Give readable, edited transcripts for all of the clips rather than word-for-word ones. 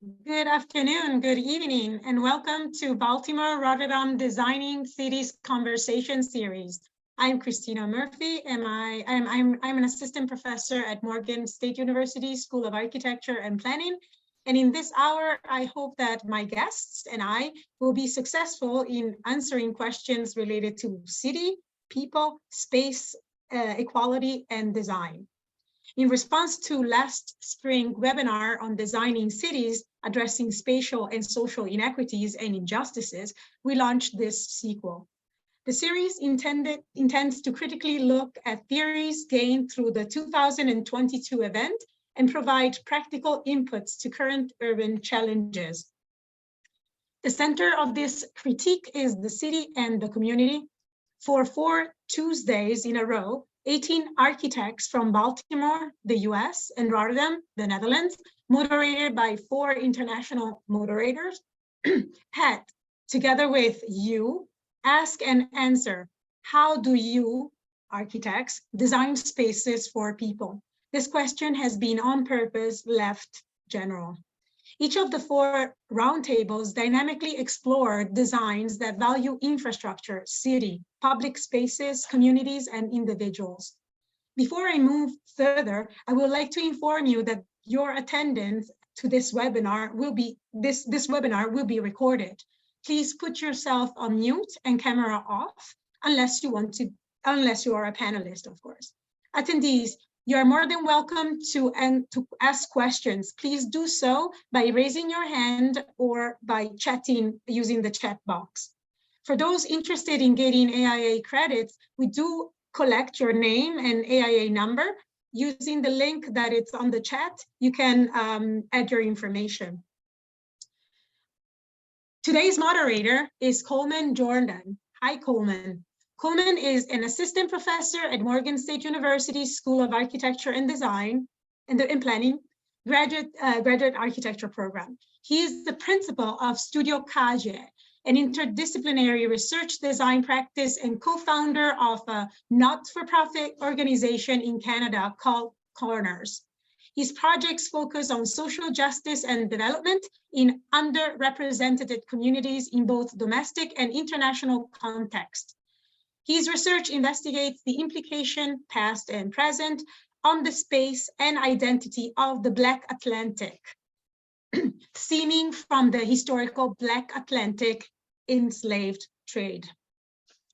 Good afternoon, good evening, and welcome to Baltimore Rotterdam Designing Cities Conversation Series. I'm Christina Murphy, and I'm an assistant professor at Morgan State University School of Architecture and Planning. And in this hour, I hope that my guests and I will be successful in answering questions related to city, people, space, equality, and design. In response to last spring webinar on designing cities, addressing spatial and social inequities and injustices, we launched this sequel. The series intends to critically look at theories gained through the 2022 event and provide practical inputs to current urban challenges. The center of this critique is the city and the community. For 4 Tuesdays in a row, 18 architects from Baltimore, the US, and Rotterdam, the Netherlands, moderated by 4 international moderators, had, together with you, ask and answer, how do you, architects, design spaces for people? This question has been on purpose left general. Each of the 4 roundtables dynamically explored designs that value infrastructure, city, public spaces, communities, and individuals. Before I move further, I would like to inform you that your attendance to this webinar will be recorded. Please put yourself on mute and camera off unless you are a panelist, of course. Attendees, you are more than welcome to ask questions. Please do so by raising your hand or by chatting using the chat box. For those interested in getting AIA credits, we do collect your name and AIA number. Using the link that it's on the chat, you can add your information. Today's moderator is Coleman Jordan. Hi, Coleman. Coleman is an assistant professor at Morgan State University School of Architecture and Design and Planning graduate architecture program. He is the principal of Studio Kage, an interdisciplinary research design practice and co-founder of a not-for-profit organization in Canada called Corners. His projects focus on social justice and development in underrepresented communities in both domestic and international contexts. His research investigates the implication, past and present, on the space and identity of the Black Atlantic, stemming from the historical Black Atlantic enslaved trade.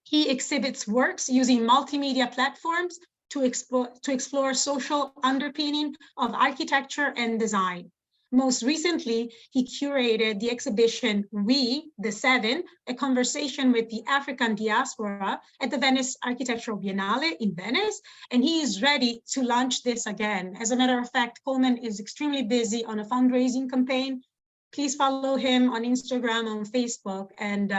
He exhibits works using multimedia platforms to explore social underpinning of architecture and design. Most recently, he curated the exhibition We, the Seven, a conversation with the African diaspora at the Venice Architectural Biennale in Venice, and he is ready to launch this again. As a matter of fact, Coleman is extremely busy on a fundraising campaign. Please follow him on Instagram, on Facebook, and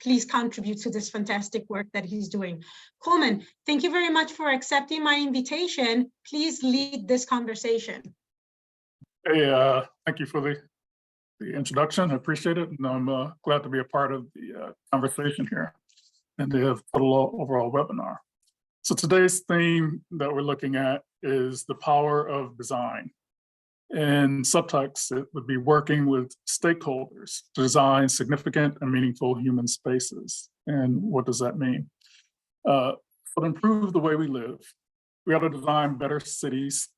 please contribute to this fantastic work that he's doing. Coleman, thank you very much for accepting my invitation. Please lead this conversation. Hey, thank you for the introduction. I appreciate it. And I'm glad to be a part of the conversation here and the overall webinar. So today's theme that we're looking at is the power of design. In subtext, it would be working with stakeholders to design significant and meaningful human spaces. And what does that mean? To improve the way we live, we ought to design better cities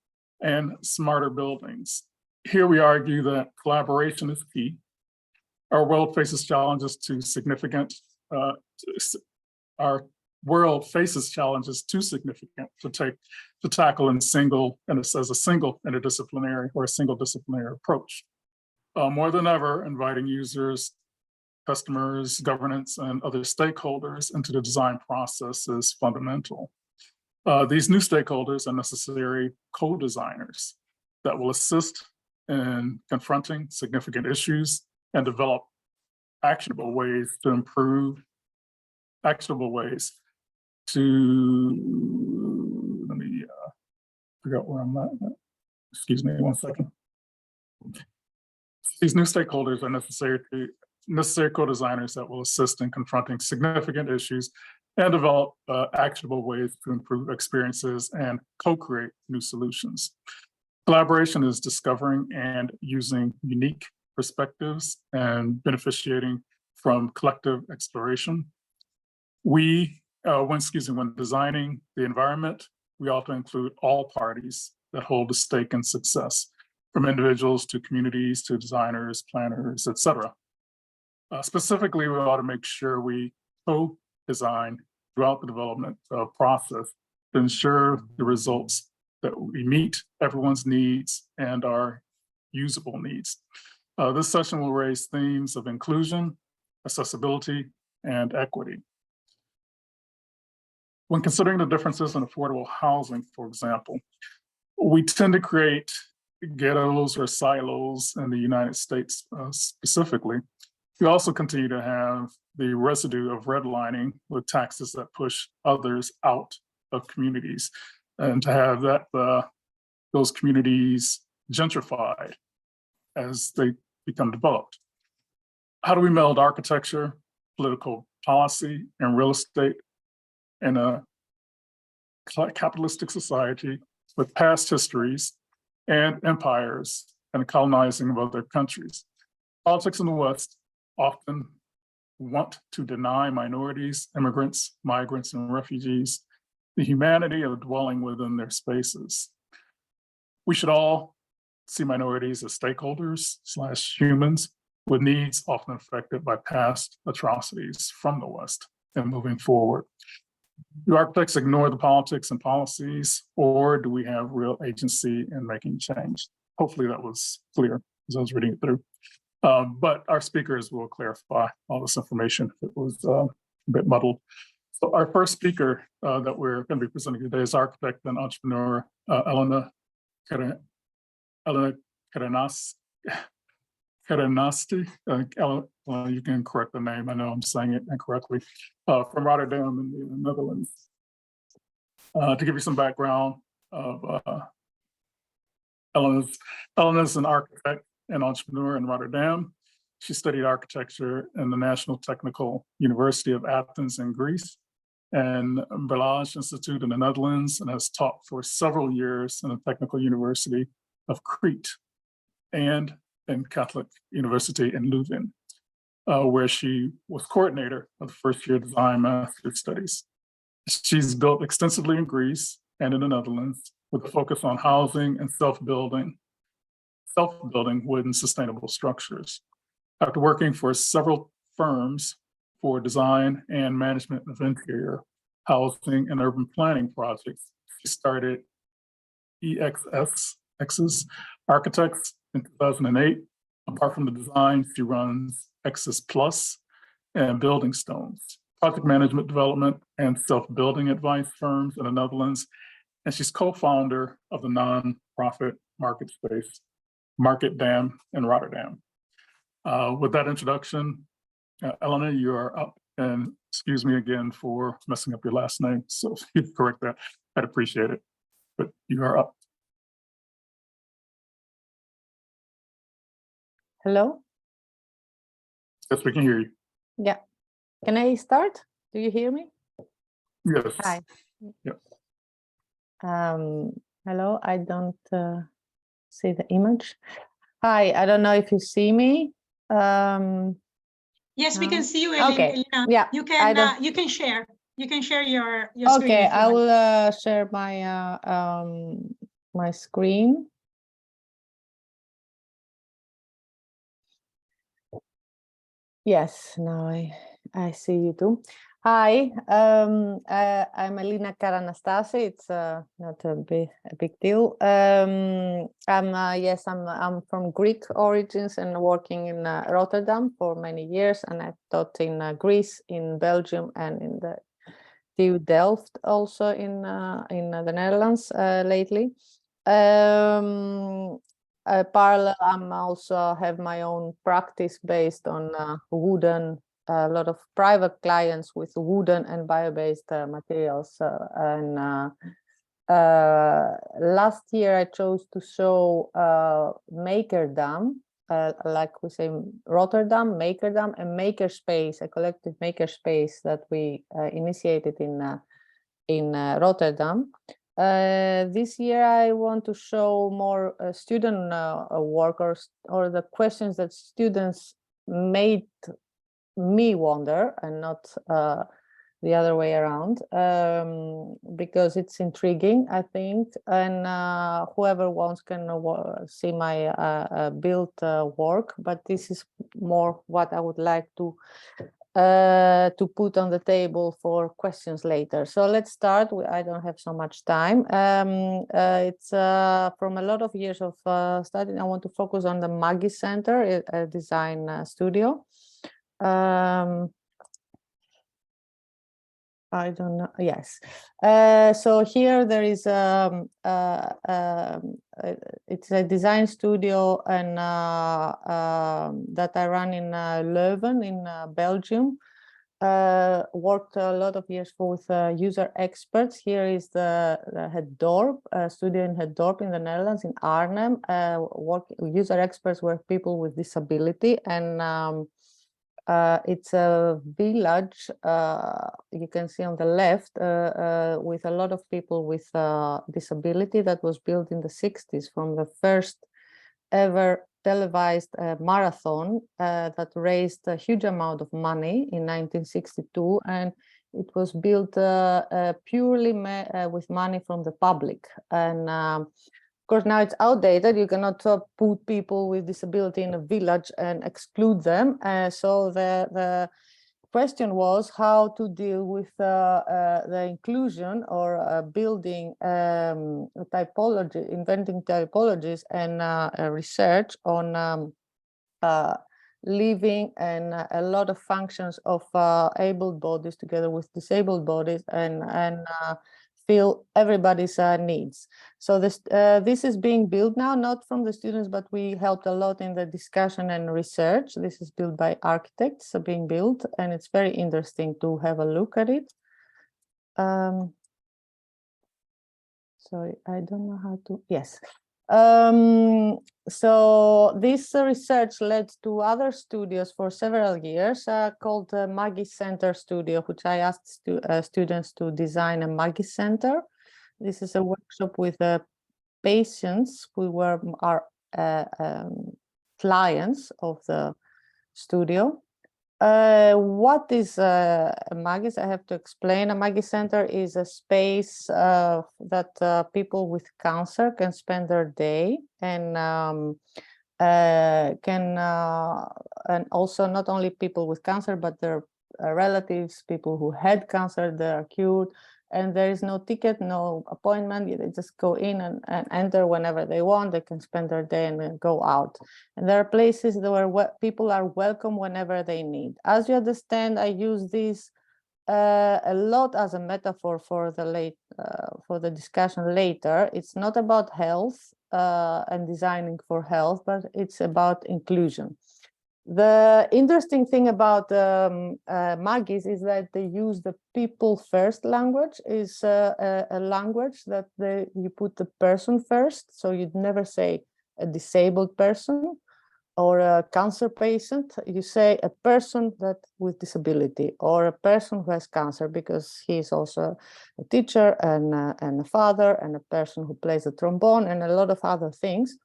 and smarter buildings. Here we argue that collaboration is key. Our world faces challenges too significant to tackle as a single interdisciplinary or a single disciplinary approach. More than ever, inviting users, customers, governance, and other stakeholders into the design process is fundamental. These new stakeholders are necessary co-designers that will assist in confronting significant issues and develop actionable ways to improve, let me figure out where I'm at. Excuse me 1 second. These new stakeholders are necessary co-designers that will assist in confronting significant issues and develop actionable ways to improve experiences and co-create new solutions. Collaboration is discovering and using unique perspectives and beneficiating from collective exploration. When designing the environment, we often include all parties that hold a stake in success, from individuals to communities to designers, planners, et cetera. Specifically, we ought to make sure we co-design throughout the development process to ensure the results that we meet everyone's needs and our usable needs. This session will raise themes of inclusion, accessibility, and equity. When considering the differences in affordable housing, for example, we tend to create ghettos or silos in the United States specifically. We also continue to have the residue of redlining with taxes that push others out of communities, and to have those communities gentrified as they become developed. How do we meld architecture, political policy, and real estate in a capitalistic society with past histories and empires and colonizing of other countries? Politics in the West often want to deny minorities, immigrants, migrants, and refugees the humanity of dwelling within their spaces. We should all see minorities as stakeholders / humans with needs often affected by past atrocities from the West and moving forward. Do architects ignore the politics and policies, or do we have real agency in making change? Hopefully that was clear as I was reading it through. But our speakers will clarify all this information if it was a bit muddled. So our first speaker that we're going to be presenting today is architect and entrepreneur Elena Karanasti. You can correct the name. I know I'm saying it incorrectly. From Rotterdam in the Netherlands. To give you some background of Elena's an architect and entrepreneur in Rotterdam. She studied architecture in the National Technical University of Athens in Greece and Berlage Institute in the Netherlands, and has taught for several years in the Technical University of Crete and in Catholic University in Leuven, where she was coordinator of the first year design master's studies. She's built extensively in Greece and in the Netherlands with a focus on housing and self-building wooden sustainable structures. After working for several firms for design and management of interior, housing, and urban planning projects, she started EXS Architects in 2008. Apart from the design, she runs SA+P and Building Stones, project management development and self-building advice firms in the Netherlands. And she's co-founder of the nonprofit market space, Market Dam in Rotterdam. With that introduction, Elena, you are up, and excuse me again for messing up your last name. So if you correct that, I'd appreciate it, but you are up. Hello? Yes, we can hear you. Yeah. Can I start? Do you hear me? Yes. Hi. Yep. Hello, I don't see the image. Hi, I don't know if you see me. Yes, we can see you, Okay. Elena. Yeah. You can share. You can share your screen. Okay, I will share my my screen. Yes, now I see you too. Hi, I'm Elena Karanastasi. It's not a big deal. I'm from Greek origins and working in Rotterdam for many years, and I've taught in Greece, in Belgium, and in the TU Delft also in the Netherlands lately. Parallel, I'm also have my own practice based on wooden. A lot of private clients with wooden and bio-based materials. Last year, I chose to show Makerdam, like we say Rotterdam, Makerdam, and Makerspace, a collective makerspace that we initiated in Rotterdam. This year I want to show more student work or the questions that students made me wonder, and not the other way around, because it's intriguing, I think, and whoever wants can see my built work, but this is more what I would like to put on the table for questions later. So let's start. I don't have so much time. It's from a lot of years of studying. I want to focus on the Maggie Center, a design studio. I don't know. Yes. So here there is it's a design studio, and that I run in Leuven in Belgium. Worked a lot of years with user experts. Here is the Het Dorp studio in Het Dorp in the Netherlands, in Arnhem. User experts were people with disability, and it's a village, you can see on the left, with a lot of people with disability, that was built in the 60s from the first ever televised marathon that raised a huge amount of money in 1962, and it was built purely with money from the public. And of course, now it's outdated. You cannot put people with disability in a village and exclude them. So the question was how to deal with the inclusion, or building typology, inventing typologies, and research on living and a lot of functions of able bodies together with disabled bodies, and fill everybody's needs. So this is being built now, not from the students, but we helped a lot in the discussion and research. This is built by architects, being built, and it's very interesting to have a look at it. Sorry, I don't know how to, yes. So this research led to other studios for several years, called Maggie Center Studio, which I asked students to design a Maggie Center. This is a workshop with patients who were our clients of the studio. What is a Maggie? I have to explain. A Maggie Center is a space that people with cancer can spend their day, and and also not only people with cancer, but their relatives, people who had cancer, they are cured, and there is no ticket, no appointment. They just go in and enter whenever they want. They can spend their day and then go out. And there are places where people are welcome whenever they need. As you understand, I use this a lot as a metaphor for the discussion later. It's not about health and designing for health, but it's about inclusion. The interesting thing about Maggies is that they use the people first language. Is a language that you put the person first. So you'd never say a disabled person or a cancer patient. You say a person with disability, or a person who has cancer, because he is also a teacher and a father and a person who plays the trombone and a lot of other things.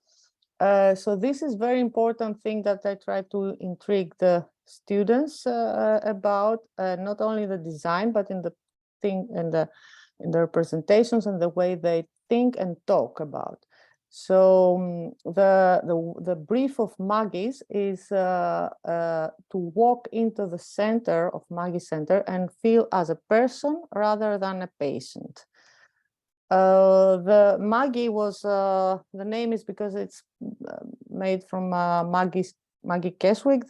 So this is very important thing that I try to intrigue the students about, not only the design, but in the thing, in their presentations and the way they think and talk about. So the brief of Maggies is to walk into the center of Maggie Center and feel as a person rather than a patient. The Maggie was the name is because it's made from Maggie Keswick.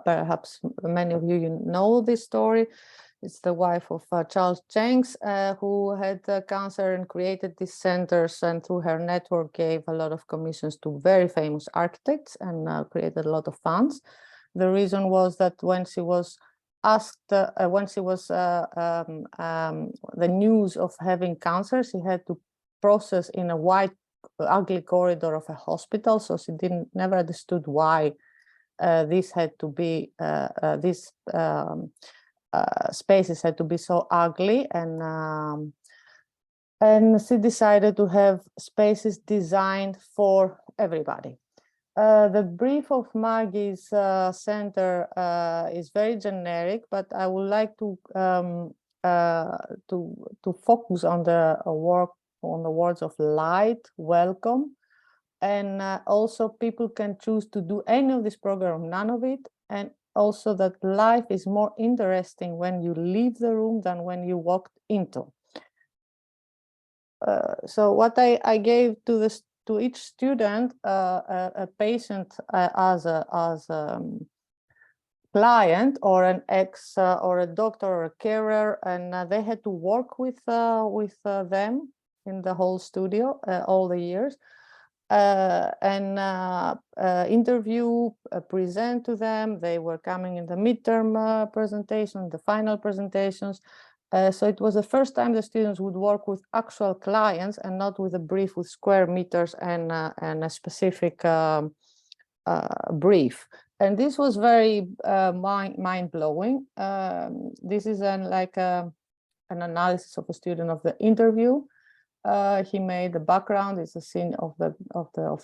Perhaps many of you know this story. It's the wife of Charles Jenks, who had cancer and created these centers, and through her network gave a lot of commissions to very famous architects and created a lot of funds. The reason was that when she was asked, the news of having cancer, she had to process in a white, ugly corridor of a hospital. So she never understood why this had to be, spaces had to be so ugly. And And she decided to have spaces designed for everybody. The brief of Maggie's center is very generic, but I would like to focus on the words of light, welcome, and also people can choose to do any of this program, none of it, and also that life is more interesting when you leave the room than when you walked into. So what I gave to each student a patient as a client or an ex or a doctor or a carer, and they had to work with them in the whole studio all the years, and interview, present to them. They were coming in the midterm presentation, the final presentations. So it was the first time the students would work with actual clients and not with a brief with square meters and a specific brief. And this was very mind-blowing. This is an analysis of a student of the interview. He made the background. Is a scene of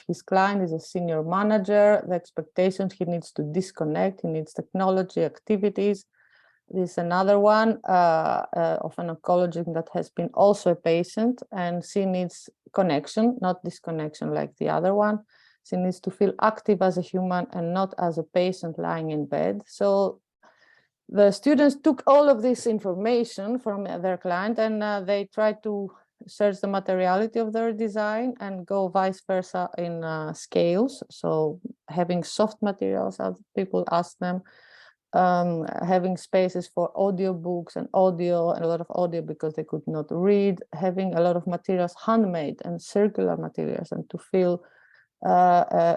his client. Is a senior manager. The expectations: he needs to disconnect. He needs technology activities. This is another one of an oncologist that has been also a patient, and she needs connection, not disconnection like the other one. She needs to feel active as a human and not as a patient lying in bed. So the students took all of this information from their client, and they tried to search the materiality of their design and go vice versa in scales. So having soft materials, as people ask them, having spaces for audiobooks and audio, and a lot of audio because they could not read, having a lot of materials handmade and circular materials, and to feel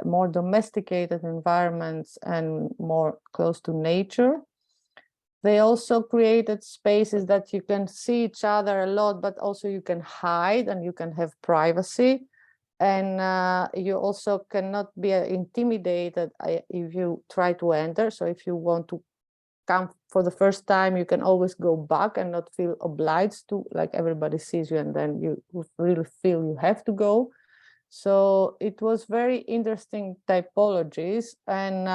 more domesticated environments and more close to nature. They also created spaces that you can see each other a lot, but also you can hide and you can have privacy. And you also cannot be intimidated if you try to enter. So if you want to come for the first time, you can always go back and not feel obliged to, like everybody sees you and then you really feel you have to go. So it was very interesting typologies, and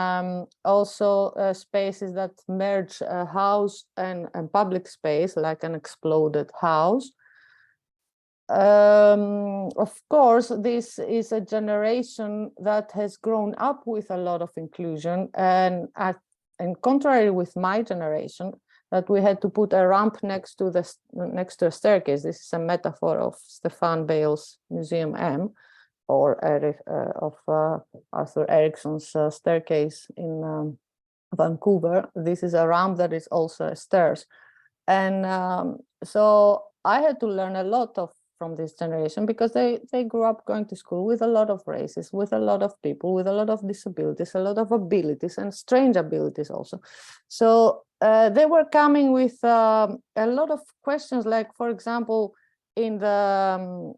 also spaces that merge house and public space, like an exploded house. Of course, this is a generation that has grown up with a lot of inclusion, and contrary with my generation, that we had to put a ramp next to a staircase. This is a metaphor of Stefan Bale's Museum M, or of Arthur Erickson's staircase in Vancouver. This is a ramp that is also a stairs. And so I had to learn a lot from this generation, because they grew up going to school with a lot of races, with a lot of people, with a lot of disabilities, a lot of abilities, and strange abilities also. So they were coming with a lot of questions, like, for example, in the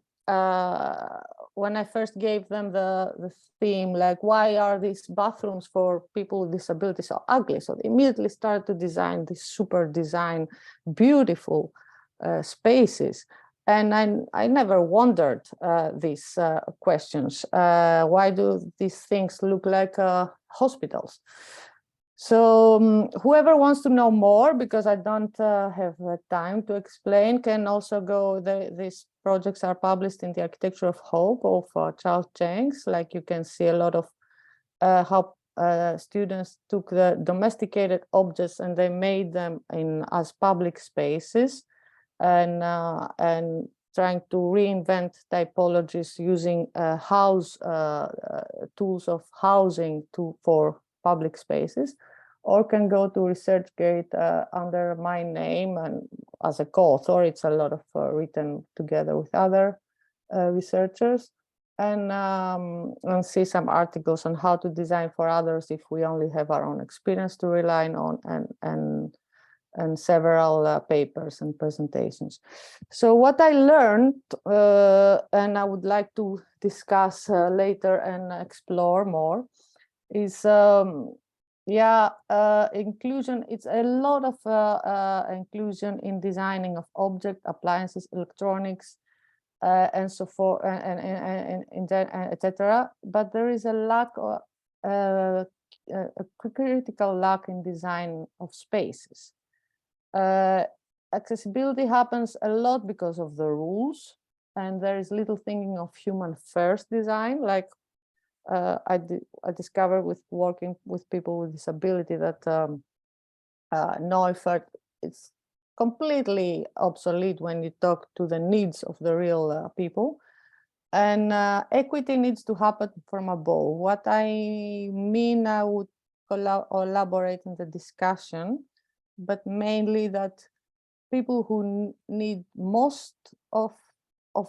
when I first gave them the theme, like, why are these bathrooms for people with disabilities so ugly? So they immediately started to design this super design, beautiful spaces. And I never wondered these questions. Why do these things look like hospitals? So whoever wants to know more, because I don't have the time to explain, can also go. These projects are published in the Architecture of Hope of Charles Jenks. Like, you can see a lot of how students took the domesticated objects and they made them as public spaces, and trying to reinvent typologies using house tools of housing for public spaces, or can go to ResearchGate under my name and as a co-author. It's a lot of written together with other researchers, and see some articles on how to design for others if we only have our own experience to rely on, and several papers and presentations. So what I learned, and I would like to discuss later and explore more, is inclusion. It's a lot of inclusion in designing of object, appliances, electronics, and so forth, and etc. But there is a lack of a critical lack in design of spaces. Accessibility happens a lot because of the rules, and there is little thinking of human first design. Like I discovered with working with people with disability that no effort, it's completely obsolete when you talk to the needs of the real people. And equity needs to happen from above. What I mean, I would elaborate in the discussion, but mainly that people who need most of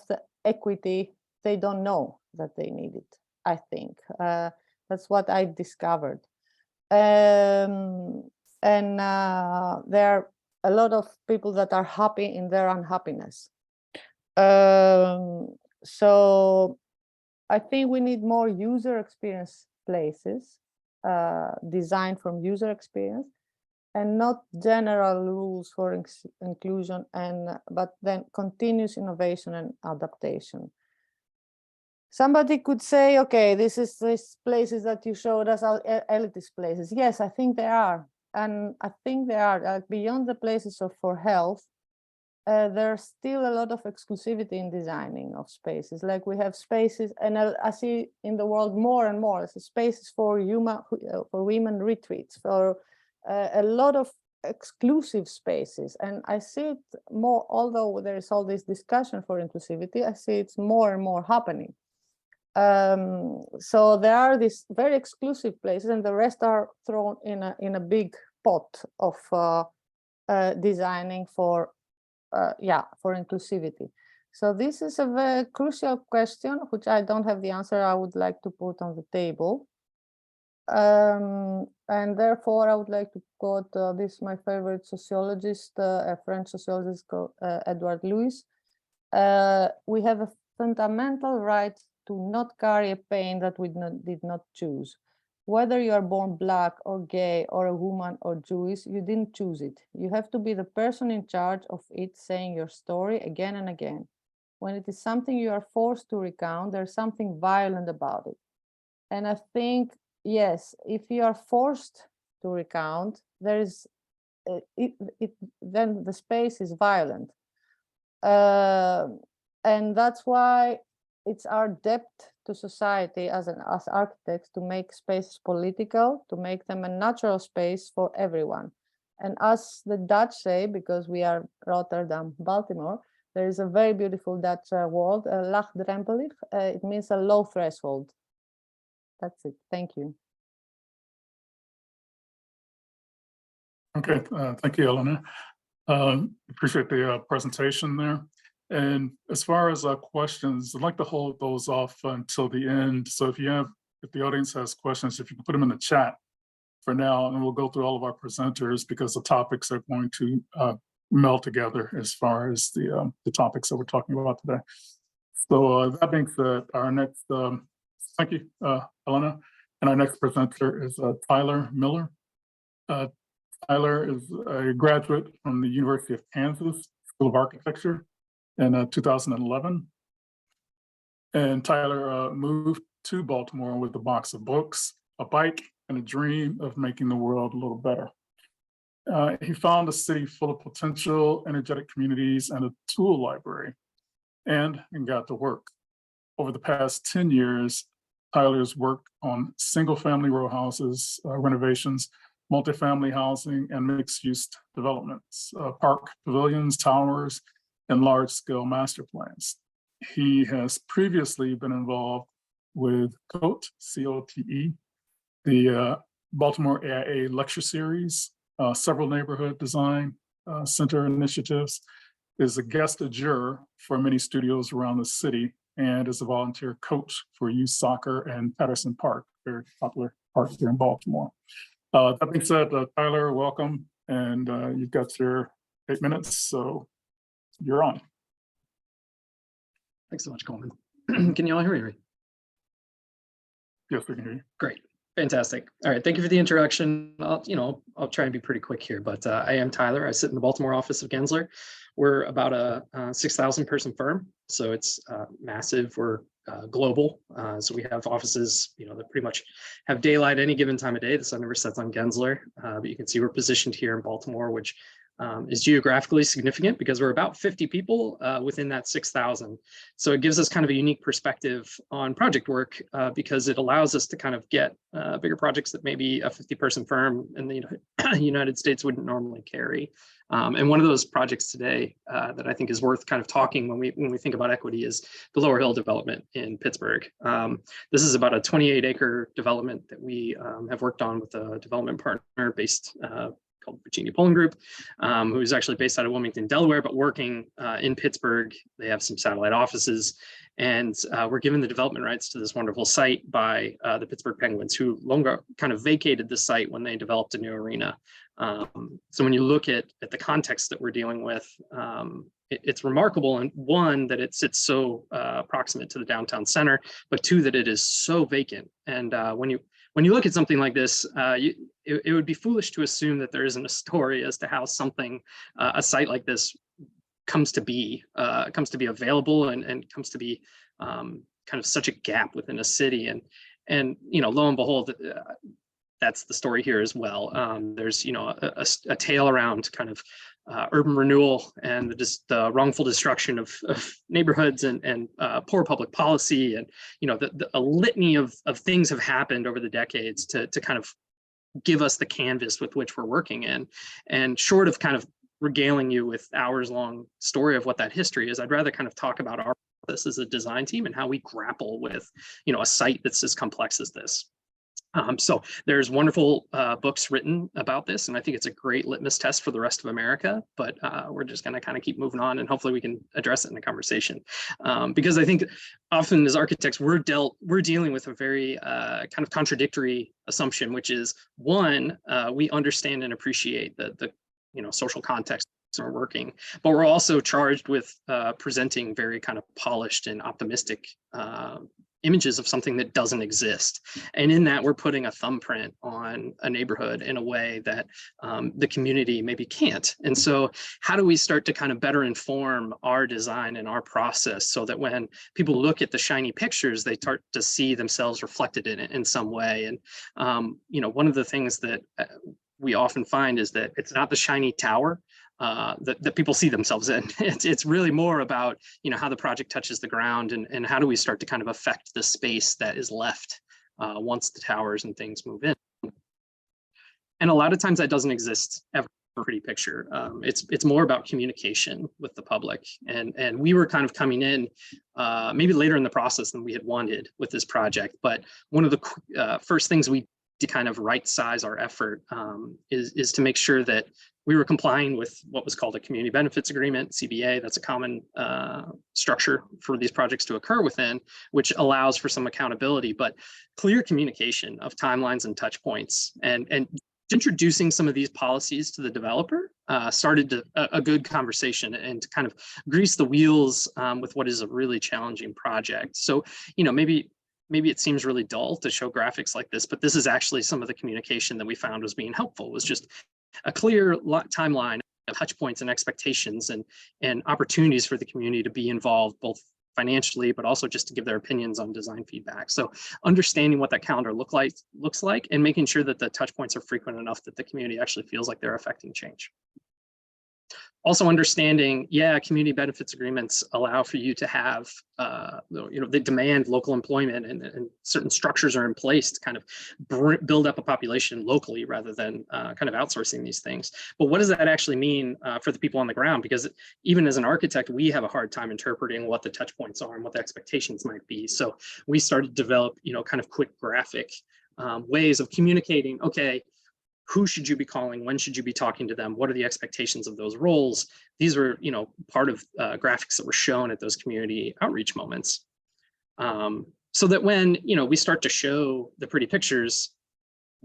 the equity, they don't know that they need it, I think. That's what I discovered. And there are a lot of people that are happy in their unhappiness. So I think we need more user experience places, designed from user experience, and not general rules for inclusion, but then continuous innovation and adaptation. Somebody could say, okay, these places that you showed us are elitist places. Yes, I think they are. And I think they are beyond the places for health. There's still a lot of exclusivity in designing of spaces. Like we have spaces, and I see in the world more and more, spaces for women retreats, for a lot of exclusive spaces. And I see it more, although there is all this discussion for inclusivity, I see it's more and more happening. So there are these very exclusive places, and the rest are thrown in a big pot of designing for inclusivity. So this is a very crucial question, which I don't have the answer. I would like to put on the table. And therefore, I would like to quote this, my favorite sociologist, a French sociologist called Edward Louis. We have a fundamental right to not carry a pain that we did not choose. Whether you are born Black or gay or a woman or Jewish, you didn't choose it. You have to be the person in charge of it, saying your story again and again. When it is something you are forced to recount, there's something violent about it. And I think, yes, if you are forced to recount, there is then the space is violent. And that's why it's our debt to society as architects to make spaces political, to make them a natural space for everyone. And as the Dutch say, because we are Rotterdam, Baltimore, there is a very beautiful Dutch word, laagdrempelig. It means a low threshold. That's it. Thank you. Okay, thank you, Elena. Appreciate the presentation there. And as far as questions, I'd like to hold those off until the end. So if the audience has questions, if you can put them in the chat for now, and we'll go through all of our presenters because the topics are going to meld together as far as the topics that we're talking about today. So that being said, our next, thank you, Elena. And our next presenter is Tyler Miller. Tyler is a graduate from the University of Kansas School of Architecture in 2011. And Tyler moved to Baltimore with a box of books, a bike, and a dream of making the world a little better. He found a city full of potential, energetic communities, and a tool library, and got to work. Over the past 10 years, Tyler's worked on single-family row houses, renovations, multifamily housing, and mixed-use developments, park pavilions, towers, and large-scale master plans. He has previously been involved with COTE, C-O-T-E, the Baltimore AIA lecture series, several neighborhood design center initiatives, is a guest juror for many studios around the city, and is a volunteer coach for youth soccer and Patterson Park, very popular park here in Baltimore. That being said, Tyler, welcome, and you've got your 8 minutes, so you're on. Thanks so much, Coleman. Can you all hear me? Yes, we can hear you. Great. Fantastic. All right, thank you for the introduction. I'll try and be pretty quick here, but I am Tyler. I sit in the Baltimore office of Gensler. We're about a 6,000 person firm, so it's massive. We're global, so we have offices, that pretty much have daylight any given time of day. The sun never sets on Gensler, but you can see we're positioned here in Baltimore, which is geographically significant because we're about 50 people within that 6,000. So it gives us kind of a unique perspective on project work because it allows us to kind of get bigger projects that maybe a 50-person firm in the United States wouldn't normally carry. And one of those projects today that I think is worth kind of talking when we think about equity is the Lower Hill development in Pittsburgh. This is about a 28-acre development that we have worked on with a development partner based called Virginia Polling Group, who's actually based out of Wilmington, Delaware, but working in Pittsburgh. They have some satellite offices, and we're given the development rights to this wonderful site by the Pittsburgh Penguins, who longer kind of vacated the site when they developed a new arena. So when you look at the context that we're dealing with, it's remarkable, and one, that it sits so proximate to the downtown center, but two, that it is so vacant. And when you look at something like this, it would be foolish to assume that there isn't a story as to how something, a site like this comes to be available and comes to be kind of such a gap within a city. And lo and behold, that's the story here as well. There's a tale around kind of urban renewal and the wrongful destruction of neighborhoods and poor public policy, and a litany of things have happened over the decades to kind of give us the canvas with which we're working in. And short of kind of regaling you with hours-long story of what that history is, I'd rather kind of talk about our process as a design team and how we grapple with a site that's as complex as this. So there's wonderful books written about this, and I think it's a great litmus test for the rest of America, but we're just going to kind of keep moving on, and hopefully we can address it in the conversation. Because I think often as architects, we're dealing with a very kind of contradictory assumption, which is one, we understand and appreciate the social context we're working, but we're also charged with presenting very kind of polished and optimistic images of something that doesn't exist. And in that, we're putting a thumbprint on a neighborhood in a way that the community maybe can't. And so how do we start to kind of better inform our design and our process so that when people look at the shiny pictures, they start to see themselves reflected in it in some way? And one of the things that we often find is that it's not the shiny tower that people see themselves in. It's really more about how the project touches the ground, and how do we start to kind of affect the space that is left once the towers and things move in. And a lot of times that doesn't exist ever. A pretty picture. It's more about communication with the public, and we were kind of coming in maybe later in the process than we had wanted with this project. But one of the first things we to kind of right size our effort is to make sure that we were complying with what was called a community benefits agreement, CBA. That's a common structure for these projects to occur within, which allows for some accountability, but clear communication of timelines and touch points. And introducing some of these policies to the developer started a good conversation and to kind of grease the wheels with what is a really challenging project. So, maybe it seems really dull to show graphics like this, but this is actually some of the communication that we found was being helpful, was just a clear timeline of touch points and expectations and opportunities for the community to be involved, both financially, but also just to give their opinions on design feedback. So understanding what that calendar looks like and making sure that the touch points are frequent enough that the community actually feels like they're affecting change. Also understanding, community benefits agreements allow for you to have, they demand local employment, and certain structures are in place to kind of build up a population locally rather than kind of outsourcing these things. But what does that actually mean for the people on the ground? Because even as an architect, we have a hard time interpreting what the touch points are and what the expectations might be. So we started to develop, kind of quick graphic ways of communicating, okay, who should you be calling? When should you be talking to them? What are the expectations of those roles? These were, part of graphics that were shown at those community outreach moments. So that when, we start to show the pretty pictures,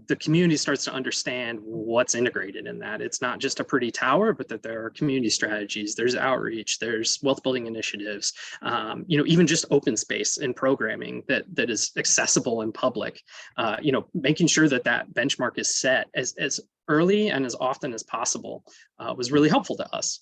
the community starts to understand what's integrated in that. It's not just a pretty tower, but that there are community strategies, there's outreach, there's wealth building initiatives, even just open space and programming that is accessible and public. Making sure that that benchmark is set as early and as often as possible was really helpful to us.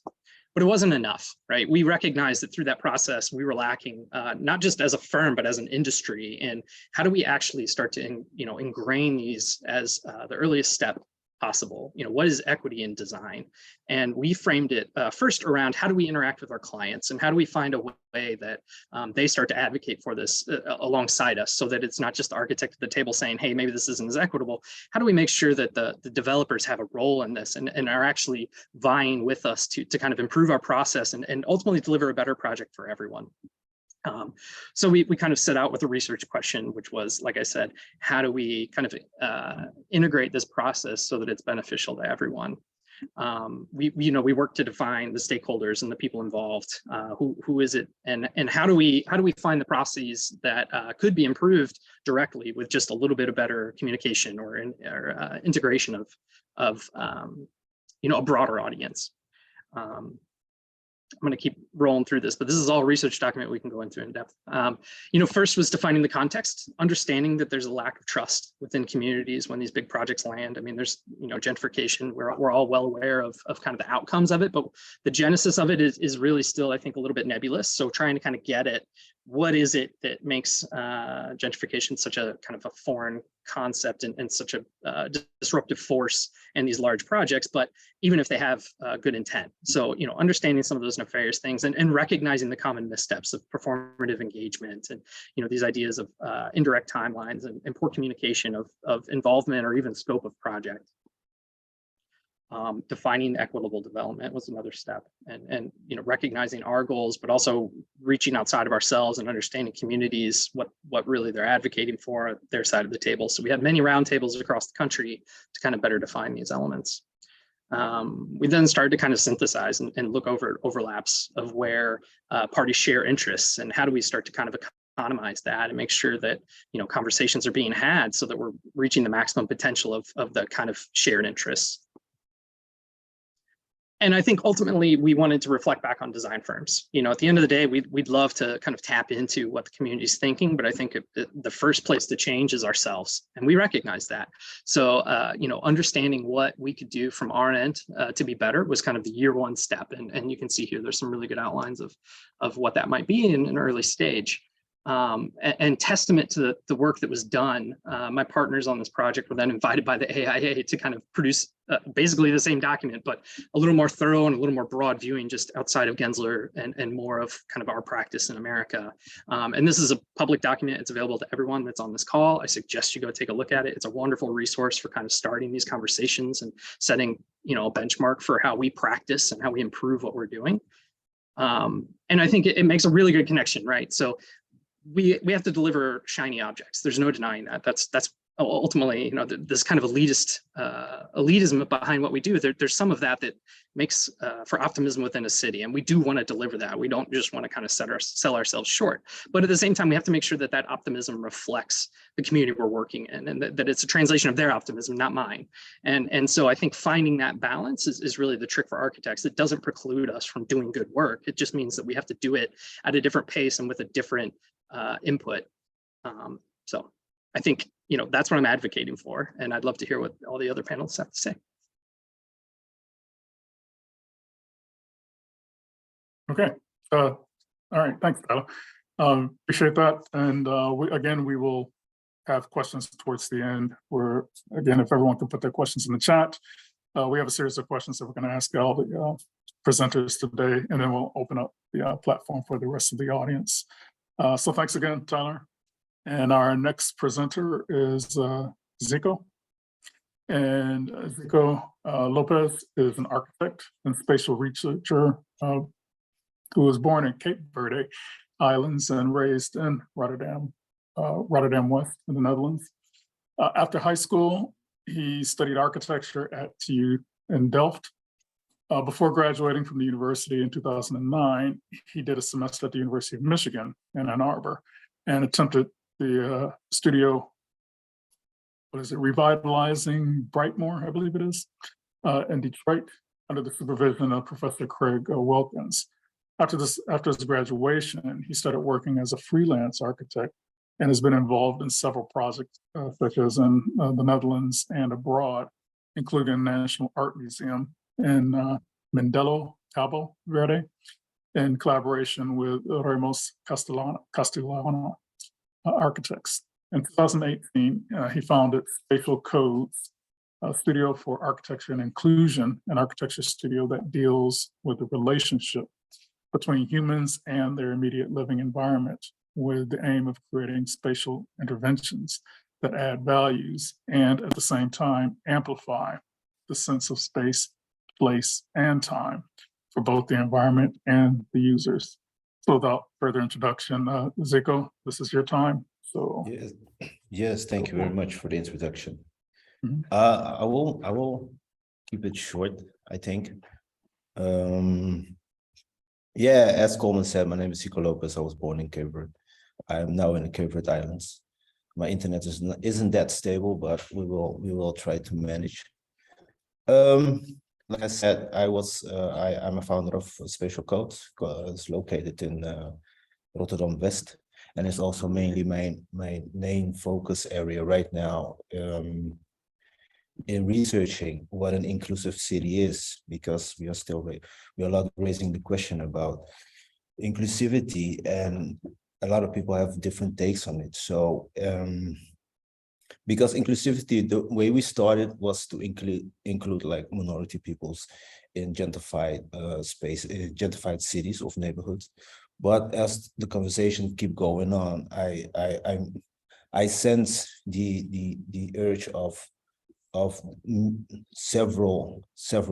But it wasn't enough, right? We recognized that through that process, we were lacking, not just as a firm, but as an industry. And how do we actually start to, ingrain these as the earliest step possible? What is equity in design? And we framed it first around how do we interact with our clients and how do we find a way that they start to advocate for this alongside us, so that it's not just the architect at the table saying, hey, maybe this isn't as equitable. How do we make sure that the developers have a role in this and are actually vying with us to kind of improve our process and ultimately deliver a better project for everyone? So we kind of set out with a research question, which was, like I said, how do we kind of integrate this process so that it's beneficial to everyone? We work to define the stakeholders and the people involved. Who is it, and how do we find the processes that could be improved directly with just a little bit of better communication or integration of a broader audience. I'm going to keep rolling through this, but this is all a research document we can go into in depth. First was defining the context, understanding that there's a lack of trust within communities when these big projects land. I mean, there's, gentrification, we're all well aware of kind of the outcomes of it, but the genesis of it is really still, I think, a little bit nebulous. So trying to kind of get at what is it that makes gentrification such a kind of a foreign concept and such a disruptive force in these large projects, but even if they have good intent. So, understanding some of those nefarious things and recognizing the common missteps of performative engagement and, these ideas of indirect timelines and poor communication of involvement or even scope of project. Defining equitable development was another step, and recognizing our goals, but also reaching outside of ourselves and understanding communities, what really they're advocating for at their side of the table. So we had many roundtables across the country to kind of better define these elements. We then started to kind of synthesize and look over overlaps of where parties share interests, and how do we start to kind of economize that and make sure that conversations are being had so that we're reaching the maximum potential of the kind of shared interests. And I think ultimately we wanted to reflect back on design firms. At the end of the day, we'd love to kind of tap into what the community's thinking, but I think the first place to change is ourselves, and we recognize that. So, understanding what we could do from our end to be better was kind of the year one step. And you can see here, there's some really good outlines of what that might be in an early stage. And testament to the work that was done, my partners on this project were then invited by the AIA to kind of produce basically the same document, but a little more thorough and a little more broad viewing just outside of Gensler and more of kind of our practice in America. And this is a public document. It's available to everyone that's on this call. I suggest you go take a look at it. It's a wonderful resource for kind of starting these conversations and setting, a benchmark for how we practice and how we improve what we're doing. And I think it makes a really good connection, right? So we have to deliver shiny objects. There's no denying that. That's ultimately, this kind of elitism behind what we do. There's some of that makes for optimism within a city, and we do want to deliver that. We don't just want to kind of sell ourselves short, but at the same time, we have to make sure that optimism reflects the community we're working in, and that it's a translation of their optimism, not mine. And so I think finding that balance is really the trick for architects. It doesn't preclude us from doing good work. It just means that we have to do it at a different pace and with a different input. So I think, that's what I'm advocating for, and I'd love to hear what all the other panelists have to say. Okay. All right. Thanks, Tyler. Appreciate that. And we will have questions towards the end, where, again, if everyone can put their questions in the chat. We have a series of questions that we're going to ask all the presenters today, and then we'll open up the platform for the rest of the audience. So thanks again, Tyler. And our next presenter is Zico. And Zico Lopez is an architect and spatial researcher who was born in Cape Verde Islands and raised in Rotterdam, Rotterdam West in the Netherlands. After high school, he studied architecture at TU in Delft. Before graduating from the university in 2009, he did a semester at the University of Michigan in Ann Arbor and attempted the studio revitalizing Brightmoor, I believe it is, in Detroit, under the supervision of Professor Craig Wilkins. After his graduation, he started working as a freelance architect and has been involved in several projects, such as in the Netherlands and abroad, including National Art Museum in Mindelo, Cabo Verde, in collaboration with Ramos Castellano architects. In 2018, he founded Spatial Codes, a studio for architecture and inclusion, an architecture studio that deals with the relationship between humans and their immediate living environment, with the aim of creating spatial interventions that add values and at the same time amplify the sense of space, place, and time for both the environment and the users. So without further introduction, Zico, this is your time. So yes, thank you very much for the introduction. Mhm. I will keep it short, I think. Yeah, as Coleman said, my name is Zico Lopez. I was born in Cape Verde. I am now in the Cape Verde Islands. My internet isn't that stable, but we will try to manage. Like I said, I'm a founder of Spatial Codes. It's located in Rotterdam West, and it's also mainly my main focus area right now in researching what an inclusive city is, because we are a lot raising the question about inclusivity, and a lot of people have different takes on it. So because inclusivity, the way we started was to include like minority peoples in gentrified gentrified cities of neighborhoods. But as the conversation keep going on, I sense the urge of several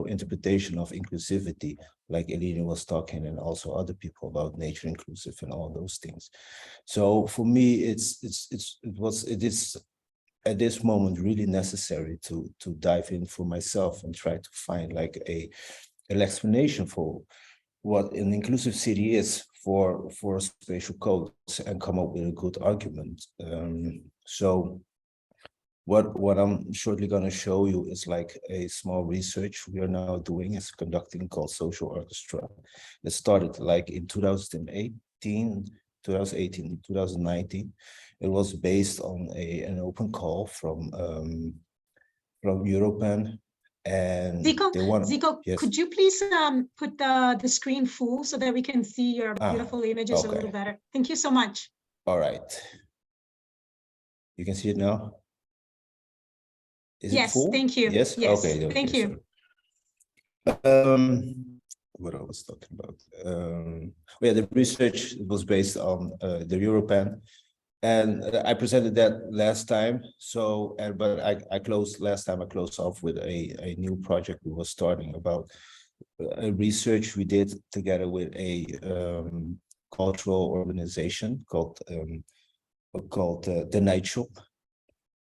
interpretation of inclusivity, like Elena was talking, and also other people about nature inclusive and all those things. So for me, it is at this moment really necessary to dive in for myself and try to find like an explanation for what an inclusive city is for spatial codes and come up with a good argument. So what I'm shortly going to show you is like a small research we are now doing, is conducting, called Social Orchestra. It started like in 2018, 2019. It was based on an open call from Europan, and Zico, yes. could you please put the screen full so that we can see your beautiful images a little better? Thank you so much. All right. You can see it now? Is it full? Thank you. Yes? Yes, Okay, thank you. What I was talking about. Yeah, the research was based on the Europan, and I presented that last time. So, but I closed off with a new project we were starting about a research we did together with a cultural organization called the Night Shop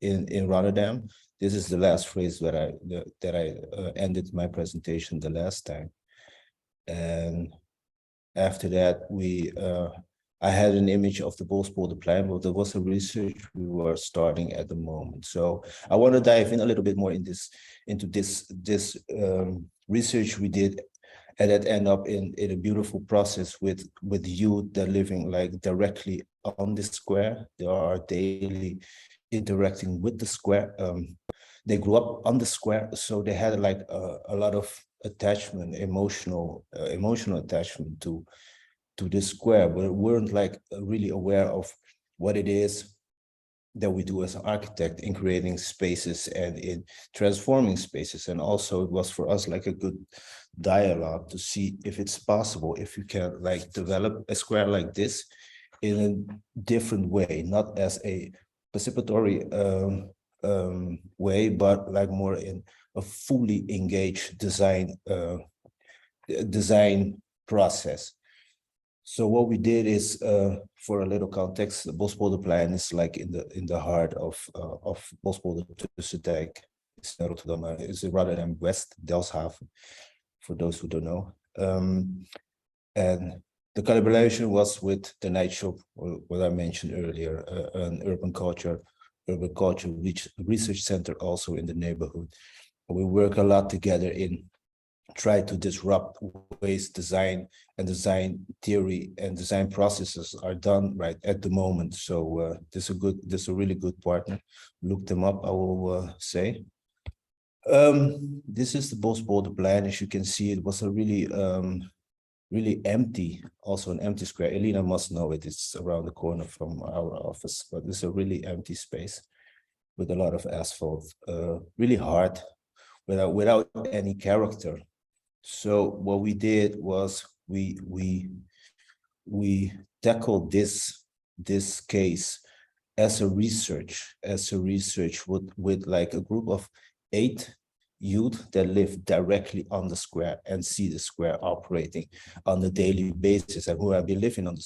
in Rotterdam. This is the last phrase that I ended my presentation the last time. And after that, I had an image of the Baltimore, but there was a research we were starting at the moment. So I want to dive in a little bit more into this research we did, and that end up in a beautiful process with youth that living like directly on the square. They are daily interacting with the square. They grew up on the square, so they had like a lot of attachment, emotional attachment to this square, but weren't like really aware of what it is that we do as an architect in creating spaces and in transforming spaces. And also it was for us like a good dialogue to see if it's possible, if you can like develop a square like this in a different way, not as a participatory way, but like more in a fully engaged design process. So what we did is, for a little context, the Bospolderplein is like in the heart of Bospolder Tussendijk. It's Rotterdam, is Rotterdam West, Delfshaven, for those who don't know. And the collaboration was with the Night Shop, what I mentioned earlier, an urban culture urban culture research center also in the neighborhood. We work a lot together in try to disrupt ways design and design theory and design processes are done right at the moment. So this is a really good partner. Look them up, I will say. This is the Bosbolder plan. As you can see, it was a really empty, also an empty square. Elena must know it. It's around the corner from our office, but it's a really empty space with a lot of asphalt, really hard, without any character. So what we did was we tackled this case as a research with like a group of 8 youth that live directly on the square and see the square operating on a daily basis, and who have been living on the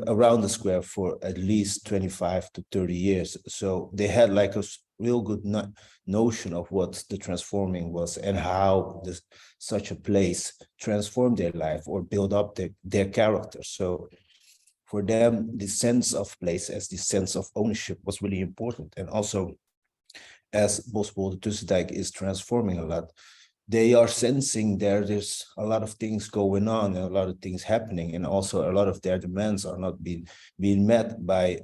around the square for at least 25 to 30 years. So they had like a real good notion of what the transforming was and how such a place transformed their life or build up their character. So for them, the sense of place as the sense of ownership was really important. And also, as Bosbolder Tussendijk is transforming a lot, they are sensing there's a lot of things going on and a lot of things happening, and also a lot of their demands are not being met by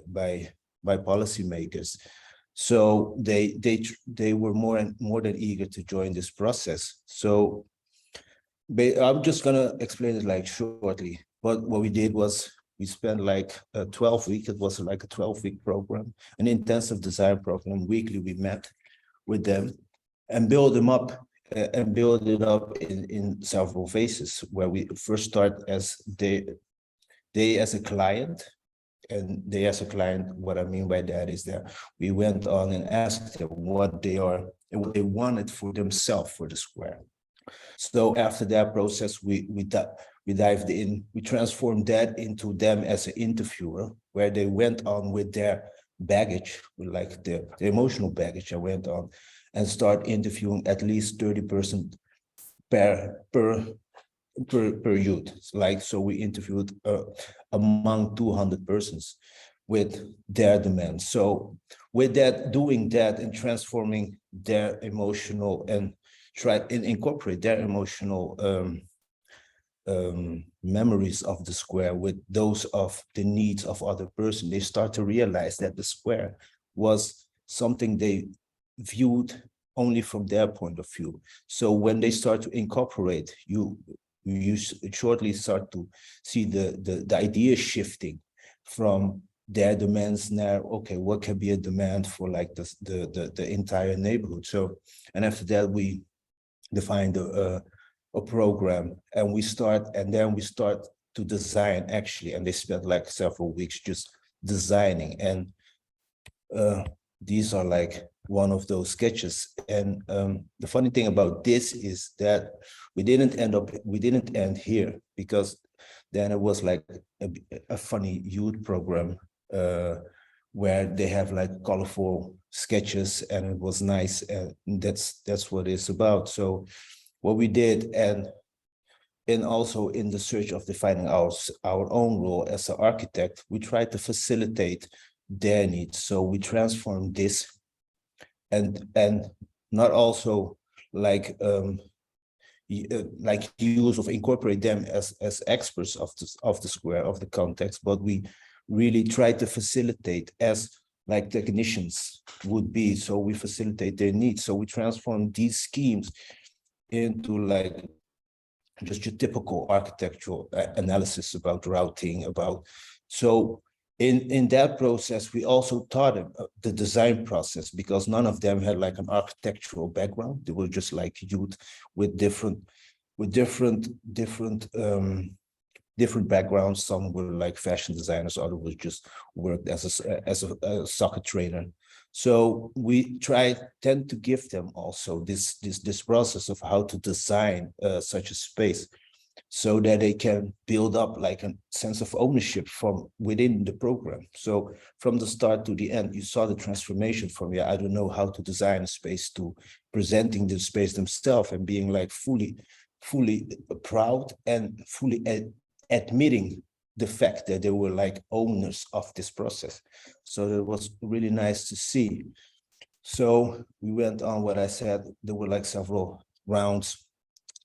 policymakers. So they were more than eager to join this process. So I'm just gonna explain it like shortly. But what we did was we spent like 12 weeks. It was like a 12-week program, an intensive design program. Weekly we met with them and build it up in several phases, where we first start as they as a client. And they as a client, what I mean by that is that we went on and asked them what they wanted for themselves for the square. So after that process, we dived in, we transformed that into them as an interviewer, where they went on with their baggage, with like the emotional baggage. I went on and start interviewing at least 30% per youth. Like, so we interviewed among 200 persons with their demands. So with that, doing that and transforming their emotional and try and incorporate their emotional memories of the square with those of the needs of other person, they start to realize that the square was something they viewed only from their point of view. So when they start to incorporate, you shortly start to see the idea shifting from their demands now. Okay, what can be a demand for like the entire neighborhood? So, and after that we defined a program, and then we start to design actually, and they spent like several weeks just designing. And these are like one of those sketches. And the funny thing about this is that we didn't end here, because then it was like a funny youth program where they have like colorful sketches, and it was nice, and that's what it's about. So what we did, and also in the search of defining our own role as an architect, we tried to facilitate their needs. So we transformed this and not also like use of incorporate them as experts of the square, of the context, but we really try to facilitate as like technicians would be. So we facilitate their needs. So we transform these schemes into like just your typical architectural analysis about routing, so in that process, we also taught them the design process, because none of them had like an architectural background. They were just like youth with different backgrounds. Some were like fashion designers, others just worked as a soccer trainer. So we tend to give them also this process of how to design such a space, so that they can build up like a sense of ownership from within the program. So from the start to the end, you saw the transformation from, I don't know how to design a space, to presenting the space themselves and being like fully proud and fully admitting the fact that they were like owners of this process. So it was really nice to see. So we went on what I said, there were like several rounds.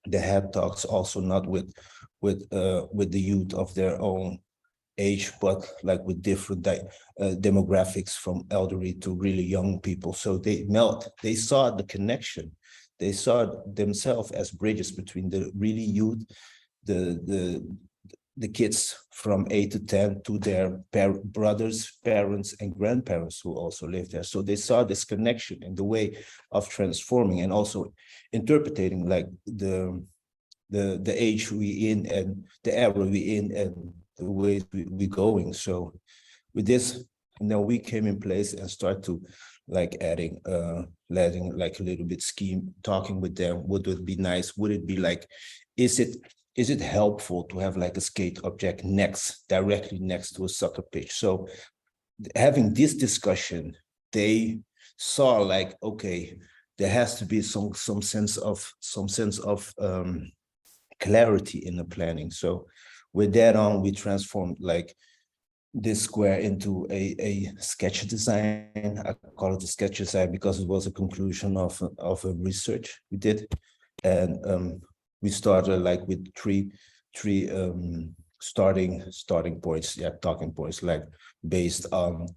They had talks also not with the youth of their own age, but like with different demographics from elderly to really young people. So they saw the connection. They saw themselves as bridges between the really youth, the kids from 8 to 10 to their brothers, parents, and grandparents who also live there. So they saw this connection in the way of transforming and also interpreting like the age we in and the era we in and the way we going. So with this, we came in place and start to like adding like a little bit scheme, talking with them. Would it be nice? Would it be like, is it helpful to have like a skate object directly next to a soccer pitch? So having this discussion, they saw like, okay, there has to be some sense of clarity in the planning. So with that on, we transformed like this square into a sketch design. I call it a sketch design because it was a conclusion of a research we did. And we started like with three starting points, talking points, like based on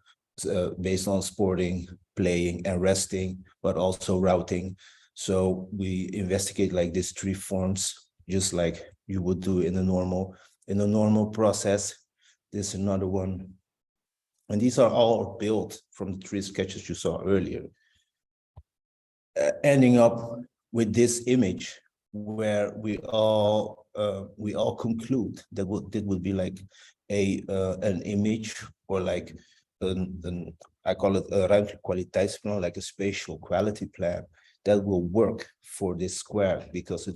sporting, playing, and resting, but also routing. So we investigate like these 3 forms, just like you would do in a normal process. This is another one, and these are all built from the 3 sketches you saw earlier, ending up with this image where we all conclude that it would be like an image, or like I call it a ruimtelijk kwaliteitsplan, like a spatial quality plan that will work for this square, because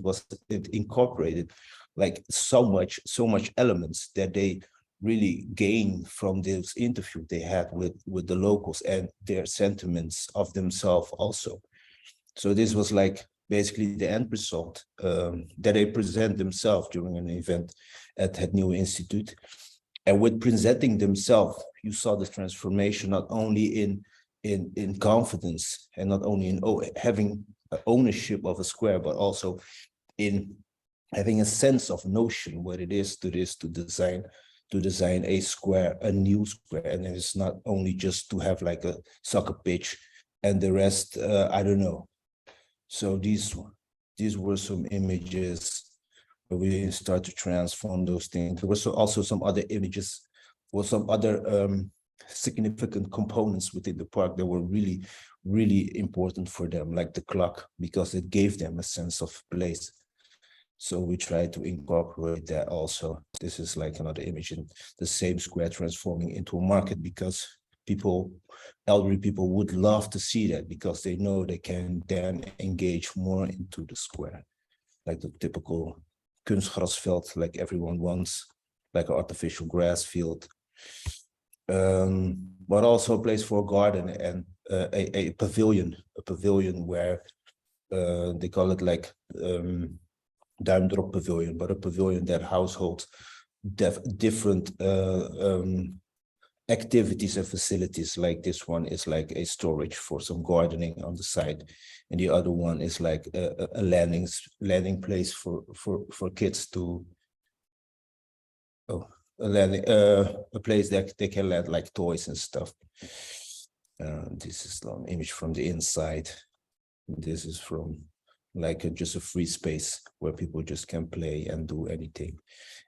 it incorporated like so much elements that they really gain from this interview they had with the locals and their sentiments of themselves also. So this was like basically the end result that they present themselves during an event at Het Nieuwe Instituut. And with presenting themselves, you saw the transformation not only in confidence and not only in having ownership of a square, but also in having a sense of notion what it is to design a square, a new square. And it's not only just to have like a soccer pitch and the rest, I don't know. So these were some images where we start to transform those things. There were also some other images or some other significant components within the park that were really, really important for them, like the clock, because it gave them a sense of place. So we try to incorporate that also. This is like another image in the same square transforming into a market, because elderly people would love to see that, because they know they can then engage more into the square, like the typical kunstgrasveld, like everyone wants, like an artificial grass field, but also a place for a garden and a pavilion where they call it like duimdrop pavilion, but a pavilion that households different activities and facilities. Like this one is like a storage for some gardening on the side, and the other one is like a landing place for kids to a place that they can land like toys and stuff. This is an image from the inside. This is from like just a free space where people just can play and do anything.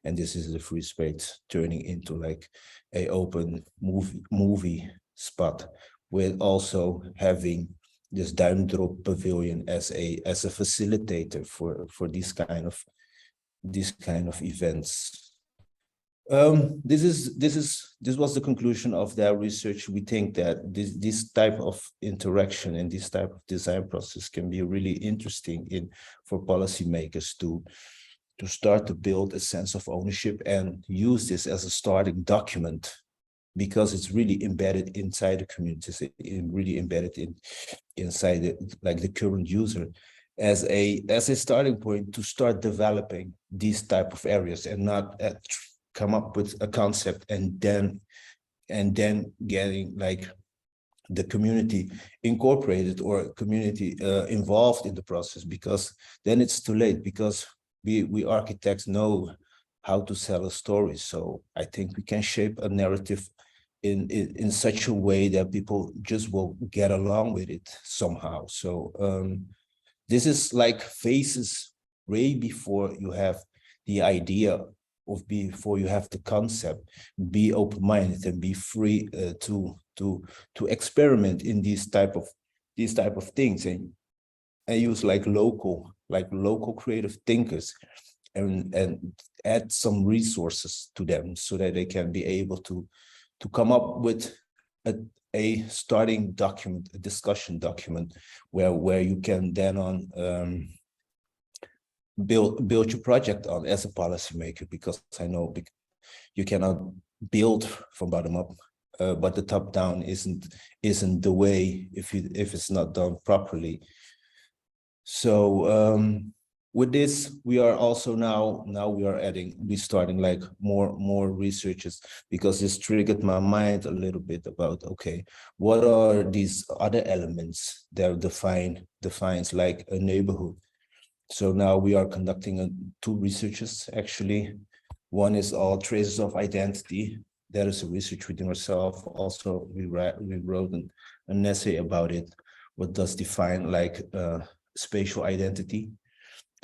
And this is the free space turning into like a open movie spot, with also having this duimdrop pavilion as a facilitator for these kind of events. This was the conclusion of their research. We think that this type of interaction and this type of design process can be really interesting for policymakers to start to build a sense of ownership and use this as a starting document, because it's really embedded inside the communities, really embedded inside the current user, as a starting point to start developing these type of areas, and not come up with a concept and then getting like the community incorporated or community involved in the process, because then it's too late, because we architects know how to sell a story. So I think we can shape a narrative in such a way that people just will get along with it somehow. So this is like phases way before you have the idea, of before you have the concept. Be open-minded and be free to experiment in these type of things, and use like local creative thinkers, and add some resources to them so that they can be able to come up with a starting document, a discussion document, where you can then on build your project on as a policymaker, because I know you cannot build from bottom up, but the top down isn't the way if it's not done properly. So with this, we are also now we are starting like more researches, because this triggered my mind a little bit about, okay, what are these other elements that defines like a neighborhood? So now we are conducting two researches actually. One is all traces of identity. That is a research within ourselves. Also, we wrote an essay about it. What does define like spatial identity?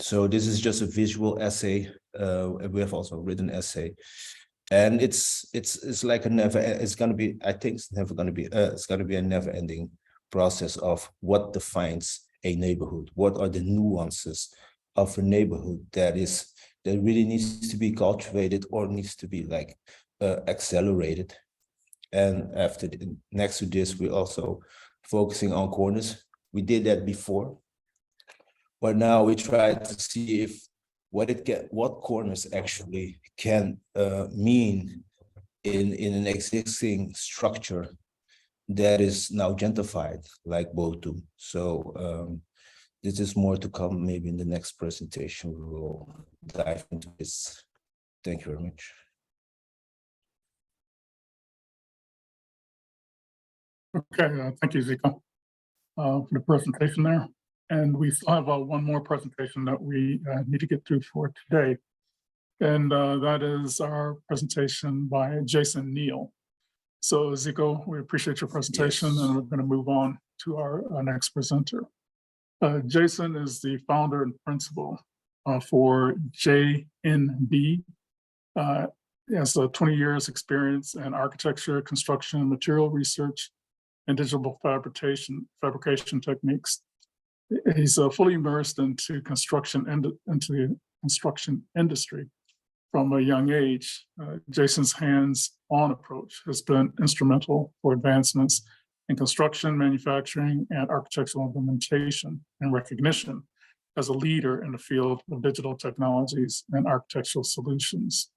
So this is just a visual essay. We have also written essay, and it's like it's gonna be a never-ending process of what defines a neighborhood. What are the nuances of a neighborhood that really needs to be cultivated or needs to be like accelerated? And next to this, we're also focusing on corners. We did that before, but now we try to see what corners actually can mean in an existing structure that is now gentrified, like Botu. So this is more to come. Maybe in the next presentation we will dive into this. Thank you very much. Okay, thank you, Zico, for the presentation there. And we still have one more presentation that we need to get through for today. And that is our presentation by Jason Neal. So Zico, we appreciate your presentation. Yes. And we're going to move on to our next presenter. Jason is the founder and principal for JNB. He has 20 years experience in architecture, construction, material research, and digital fabrication techniques. He's fully immersed into the construction industry from a young age. Jason's hands-on approach has been instrumental for advancements in construction, manufacturing, and architectural implementation and recognition as a leader in the field of digital technologies and architectural solutions.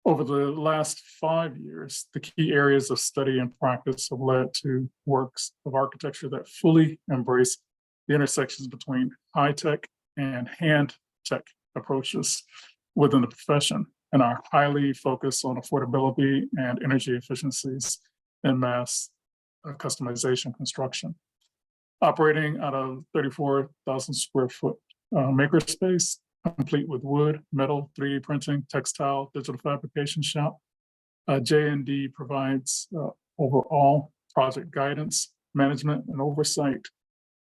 Over the last 5 years, the key areas of study and practice have led to works of architecture that fully embrace the intersections between high-tech and hand-tech approaches within the profession, and are highly focused on affordability and energy efficiencies in mass customization construction. Operating out of 34,000 square foot makerspace, complete with wood, metal, 3D printing, textile, digital fabrication shop, J&D provides overall project guidance, management, and oversight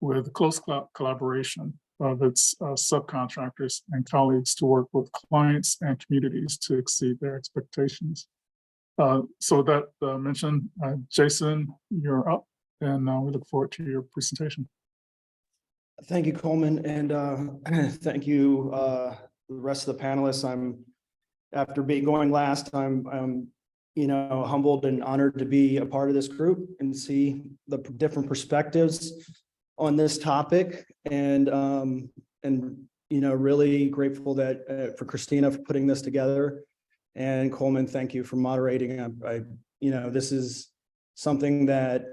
with close collaboration of its subcontractors and colleagues to work with clients and communities to exceed their expectations. So with that mentioned, Jason, you're up, and we look forward to your presentation. Thank you, Coleman, and thank you, the rest of the panelists. After going last, I'm humbled and honored to be a part of this group and see the different perspectives on this topic, and really grateful that for Christina for putting this together, and Coleman, thank you for moderating. This is something that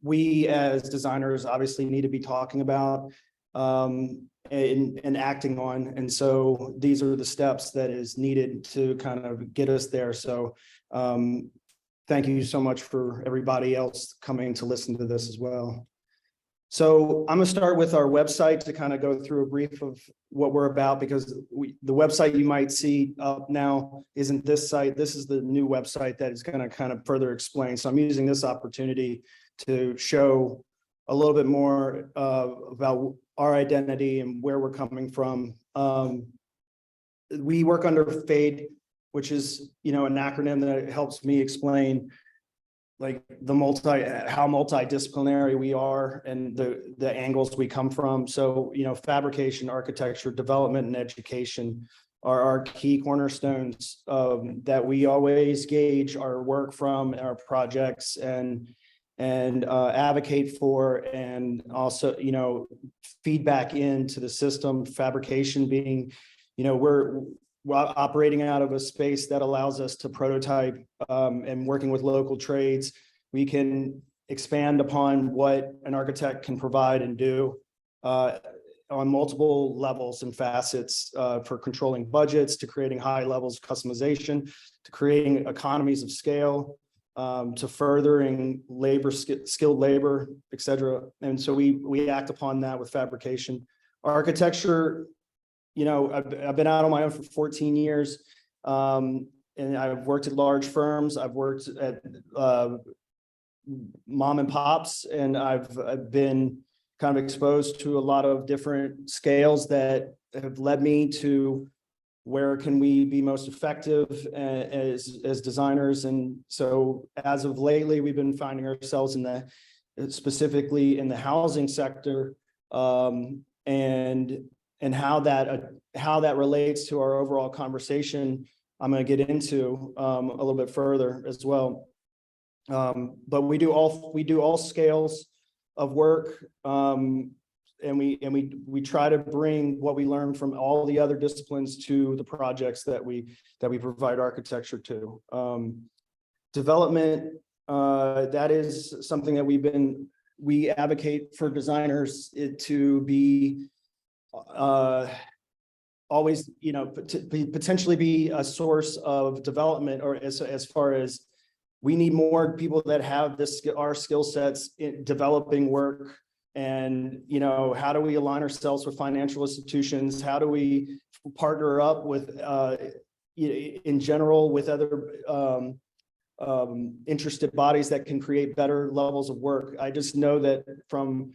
we as designers obviously need to be talking about, and and acting on. And so these are the steps that is needed to kind of get us there. So thank you so much for everybody else coming to listen to this as well. So I'm gonna start with our website to kind of go through a brief of what we're about, because the website you might see up now isn't this site. This is the new website that is gonna kind of further explain. So I'm using this opportunity to show a little bit more about our identity and where we're coming from. We work under FADE, which is, you know, an acronym that helps me explain like how multidisciplinary we are and the angles we come from. So, you know, fabrication, architecture, development, and education are our key cornerstones that we always gauge our work from, our projects, and advocate for, and also, you know, feedback into the system. Fabrication being, you know, we're operating out of a space that allows us to prototype, and working with local trades, we can expand upon what an architect can provide and do on multiple levels and facets, for controlling budgets, to creating high levels of customization, to creating economies of scale, to furthering skilled labor, et cetera. And so we act upon that with fabrication. Architecture, you know, I've been out on my own for 14 years, and I've worked at large firms. I've worked at mom and pops, and I've been kind of exposed to a lot of different scales that have led me to where can we be most effective as designers. And so as of lately, we've been finding ourselves specifically in the housing sector, and how that relates to our overall conversation, I'm going to get into a little bit further as well. But we do all scales of work, and we try to bring what we learn from all the other disciplines to the projects that we provide architecture to. Development, that is something that we advocate for designers to be always, you know, potentially be a source of development, or as far as we need more people that have our skill sets in developing work. And, you know, how do we align ourselves with financial institutions? How do we partner up with, in general, with other interested bodies that can create better levels of work? I just know that from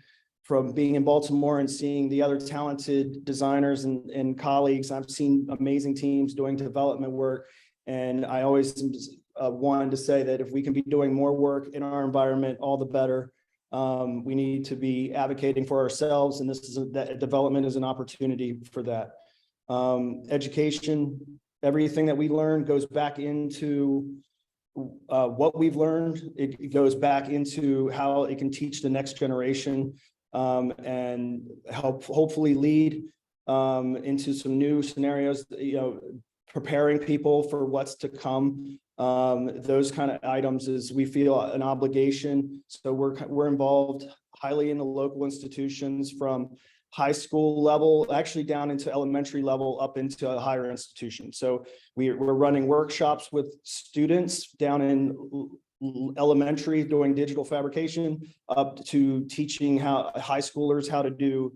being in Baltimore and seeing the other talented designers and colleagues, I've seen amazing teams doing development work. And I always wanted to say that if we can be doing more work in our environment, all the better. We need to be advocating for ourselves, and that development is an opportunity for that. Education, everything that we learn goes back into what we've learned. It goes back into how it can teach the next generation, and hopefully lead into some new scenarios, you know, preparing people for what's to come. Those kind of items is we feel an obligation. So we're involved highly in the local institutions, from high school level, actually down into elementary level, up into a higher institution. So we're running workshops with students down in elementary doing digital fabrication, up to teaching high schoolers how to do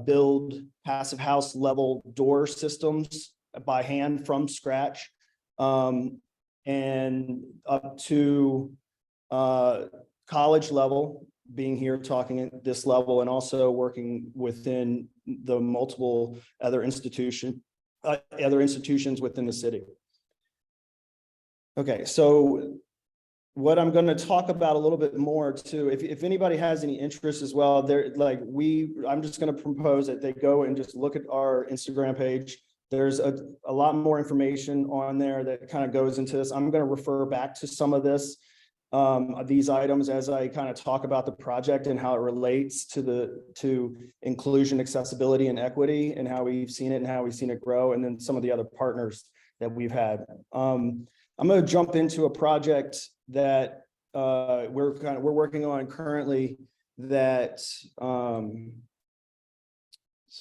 build passive house level door systems by hand from scratch, and up to college level, being here talking at this level, and also working within the multiple other institutions within the city. Okay, so what I'm going to talk about a little bit more too, if anybody has any interest as well, I'm just going to propose that they go and just look at our Instagram page. There's a lot more information on there that kind of goes into this. I'm going to refer back to some of these items as I kind of talk about the project and how it relates to inclusion, accessibility, and equity, and how we've seen it and how we've seen it grow, and then some of the other partners that we've had. I'm going to jump into a project that we're working on currently that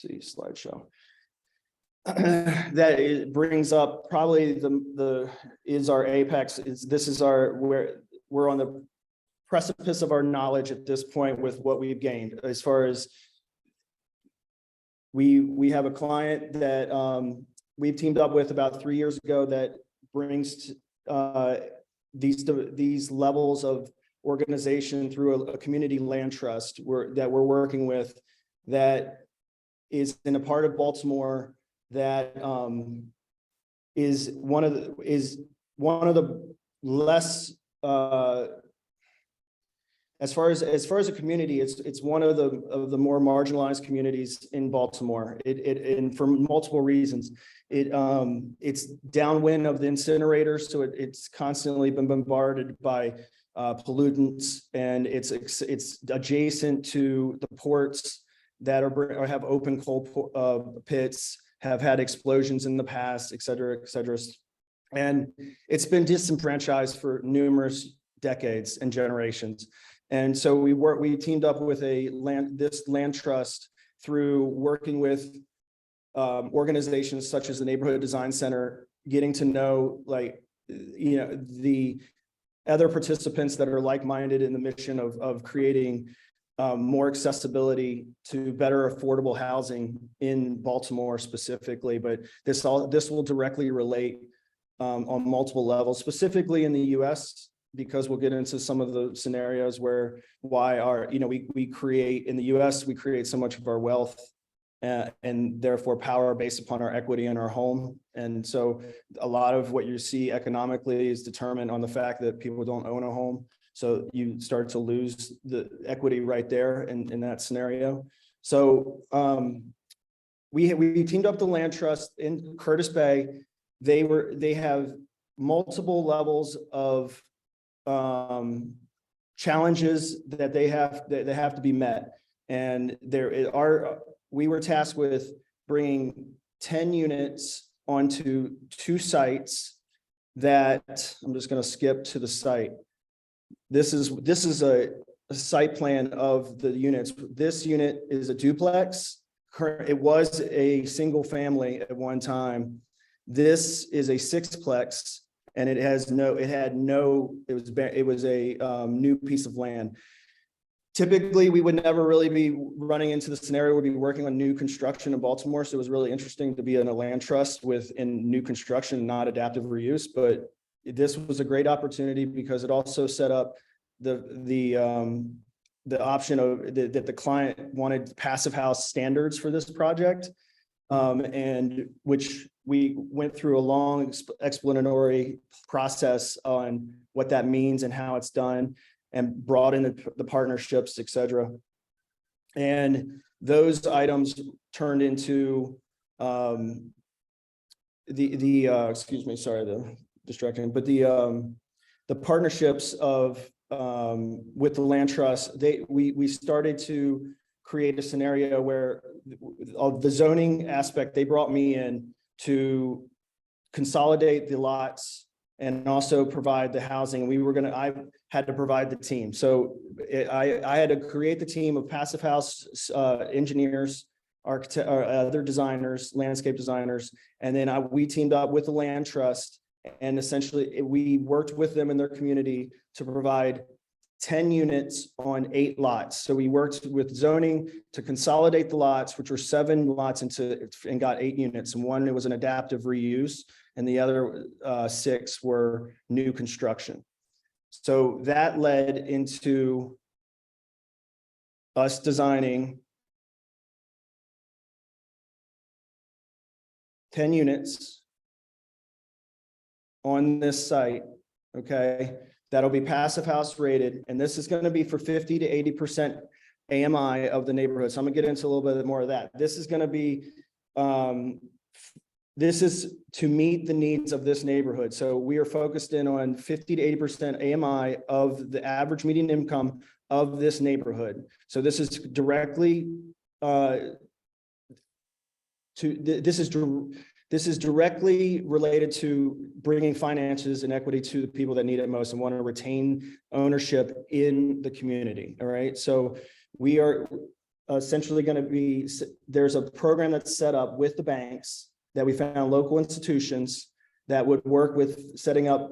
see slideshow. That it brings up probably is our apex. This is where we're on the precipice of our knowledge at this point with what we've gained. As far as we have a client that we've teamed up with about 3 years ago that brings these levels of organization through a community land trust that we're working with, that is in a part of Baltimore that is one of the less as far as a community, it's one of the more marginalized communities in Baltimore. And for multiple reasons. It's downwind of the incinerators, so it's constantly been bombarded by pollutants, and it's adjacent to the ports that have open coal pits, have had explosions in the past, et cetera, et cetera. And it's been disenfranchised for numerous decades and generations. And so we teamed up with this land trust through working with organizations such as the Neighborhood Design Center, getting to know, like, you know, the other participants that are like-minded in the mission of creating more accessibility to better affordable housing in Baltimore specifically. But this will directly relate on multiple levels, specifically in the US, because we'll get into some of the scenarios why we create in the US, we create so much of our wealth and therefore power based upon our equity in our home. And so a lot of what you see economically is determined on the fact that people don't own a home. So you start to lose the equity right there in that scenario. So we teamed up the land trust in Curtis Bay. They have multiple levels of challenges that they have to be met. And we were tasked with bringing 10 units onto 2 sites that I'm just going to skip to the site. This is a site plan of the units. This unit is a duplex. It was a single family at one time. This is a 6-plex, and it was a new piece of land. Typically, we would never really be running into the scenario. We'd be working on new construction in Baltimore. So it was really interesting to be in a land trust in new construction, not adaptive reuse. But this was a great opportunity because it also set up the option that the client wanted passive house standards for this project, and which we went through a long explanatory process on what that means and how it's done, and brought in the partnerships, et cetera. And those items turned into excuse me, sorry, the distracting, but the partnerships with the land trust, we started to create a scenario where of the zoning aspect, they brought me in to consolidate the lots and also provide the housing. I had to provide the team. So I had to create the team of passive house engineers, architect, or other designers, landscape designers. And then we teamed up with the land trust, and essentially we worked with them in their community to provide 10 units on 8 lots. So we worked with zoning to consolidate the lots, which were 7 lots and got 8 units. And one, it was an adaptive reuse, and the other 6 were new construction. So that led into us designing 10 units on this site, okay? That'll be passive house rated, and this is going to be for 50 to 80% AMI of the neighborhood. So I'm gonna get into a little bit more of that. This is going to be, this is to meet the needs of this neighborhood. So we are focused in on 50 to 80% AMI of the average median income of this neighborhood. So this is directly this is directly related to bringing finances and equity to the people that need it most and want to retain ownership in the community. All right. So essentially going to be, there's a program that's set up with the banks that we found local institutions that would work with setting up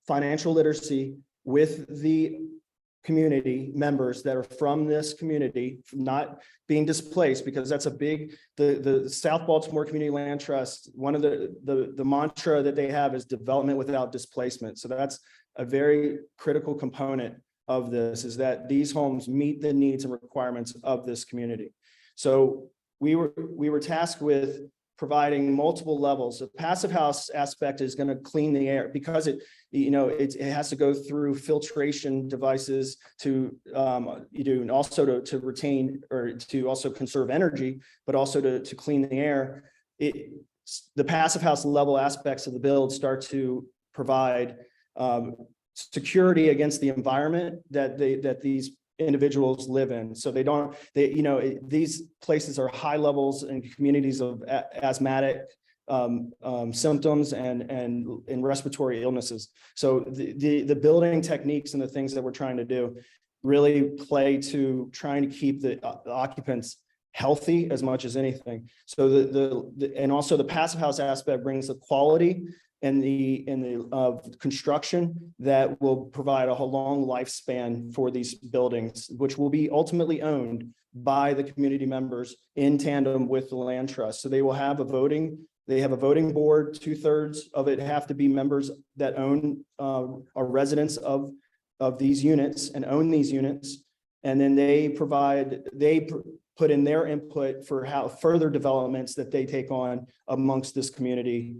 financial literacy with the community members that are from this community, not being displaced, because that's a big, the South Baltimore Community Land Trust, one of the mantra that they have is development without displacement. So that's a very critical component of this, is that these homes meet the needs and requirements of this community. So we were tasked with providing multiple levels. The passive house aspect is going to clean the air, because it has to go through filtration devices to and also to retain, or to also conserve energy, but also to clean the air. The passive house level aspects of the build start to provide security against the environment that these individuals live in. So these places are high levels and communities of asthmatic symptoms and respiratory illnesses. So the building techniques and the things that we're trying to do really play to trying to keep the occupants healthy as much as anything. So and also the passive house aspect brings the quality and the construction that will provide a long lifespan for these buildings, which will be ultimately owned by the community members in tandem with the land trust. So they will have a voting board. 2/3 of it have to be members that own are residents of these units and own these units. And then they put in their input for how further developments that they take on amongst this community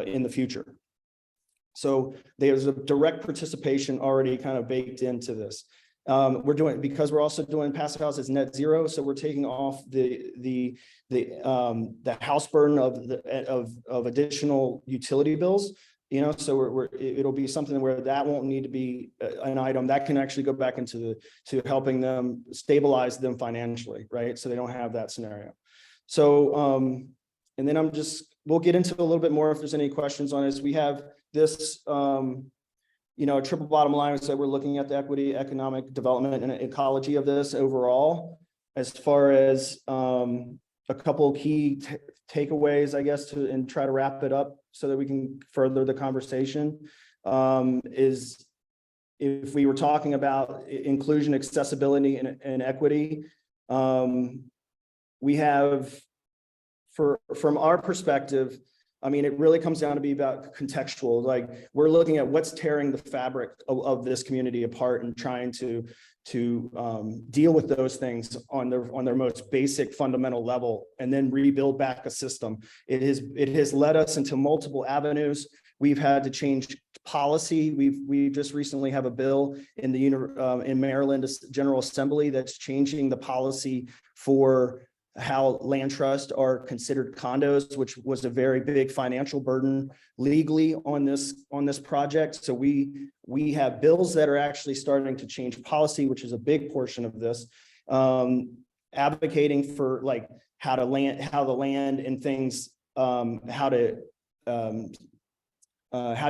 in the future. So there's a direct participation already kind of baked into this. Because we're also doing passive house as net zero, so we're taking off the house burden of additional utility bills. So it'll be something where that won't need to be an item that can actually go back into to helping them stabilize them financially, right? So they don't have that scenario. So and then we'll get into a little bit more if there's any questions on this. We have this, a triple bottom line is that we're looking at the equity, economic development, and ecology of this overall. As far as a couple of key takeaways, I guess, and try to wrap it up so that we can further the conversation, is if we were talking about inclusion, accessibility, and equity, we have, from our perspective, I mean, it really comes down to be about contextual. Like, we're looking at what's tearing the fabric of this community apart and trying to deal with those things on their most basic fundamental level, and then rebuild back a system. It has led us into multiple avenues. We've had to change policy. We just recently have a bill in in Maryland General Assembly that's changing the policy for how land trusts are considered condos, which was a very big financial burden legally on this project. So we have bills that are actually starting to change policy, which is a big portion of this, advocating for like how the land and things, how do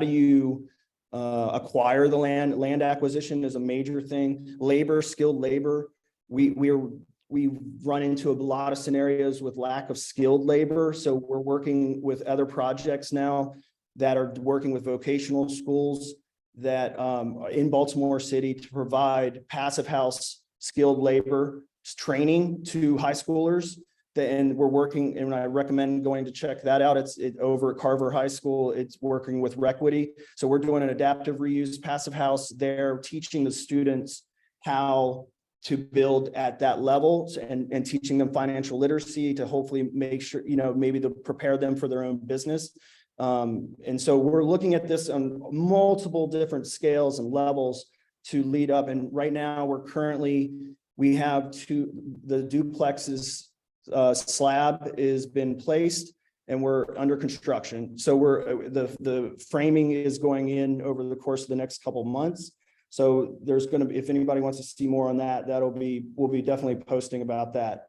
you acquire the land acquisition is a major thing. Skilled labor. We run into a lot of scenarios with lack of skilled labor. So we're working with other projects now that are working with vocational schools that in Baltimore City to provide passive house skilled labor training to high schoolers. And we're working, and I recommend going to check that out. It's over at Carver High School. It's working with Requity. So we're doing an adaptive reuse passive house there, teaching the students how to build at that level and teaching them financial literacy to hopefully make sure, maybe to prepare them for their own business. And so we're looking at this on multiple different scales and levels to lead up. And right now we have the duplexes slab has been placed and we're under construction. So the framing is going in over the course of the next couple of months. So there's going to be, if anybody wants to see more on that, we'll be definitely posting about that.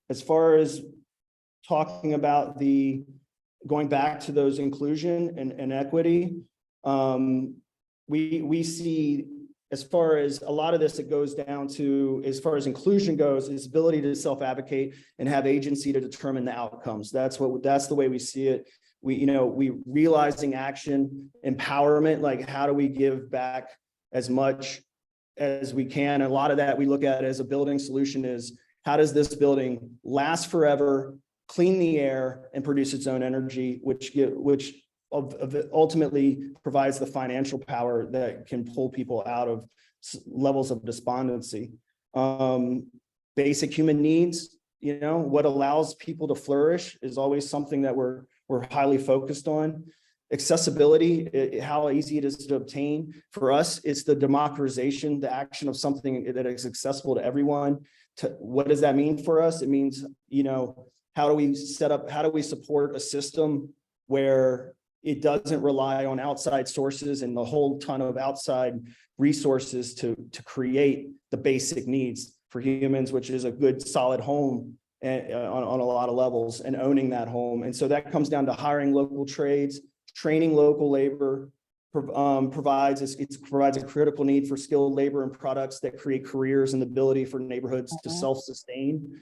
As far as talking about going back to those inclusion and equity, we see as far as a lot of this, it goes down to, as far as inclusion goes, is ability to self-advocate and have agency to determine the outcomes. That's the way we see it. We realizing action, empowerment, like how do we give back as much as we can? And a lot of that we look at as a building solution is, how does this building last forever, clean the air, and produce its own energy, which ultimately provides the financial power that can pull people out of levels of despondency. Basic human needs, what allows people to flourish is always something that we're highly focused on. Accessibility, how easy it is to obtain. For us, it's the democratization, the action of something that is accessible to everyone. What does that mean for us? It means, how do we support a system where it doesn't rely on outside sources and the whole ton of outside resources to create the basic needs for humans, which is a good solid home on a lot of levels, and owning that home. And so that comes down to hiring local trades, training local labor, provides a critical need for skilled labor and products that create careers and the ability for neighborhoods to self-sustain.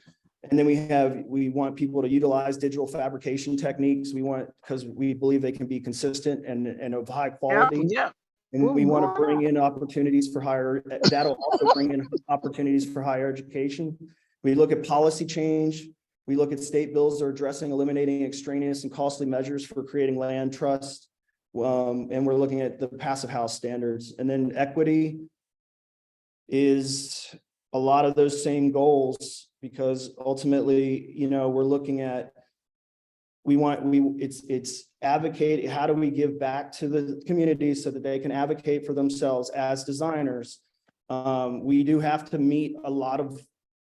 And then we want people to utilize digital fabrication techniques. Because we believe they can be consistent and of high quality. Yeah. And we want to bring in opportunities for that'll also bring in opportunities for higher education. We look at policy change. We look at state bills that are addressing eliminating extraneous and costly measures for creating land trust. And we're looking at the passive house standards. And then equity is a lot of those same goals, because ultimately, we're looking at, it's advocate, how do we give back to the community so that they can advocate for themselves as designers. We do have to meet a lot of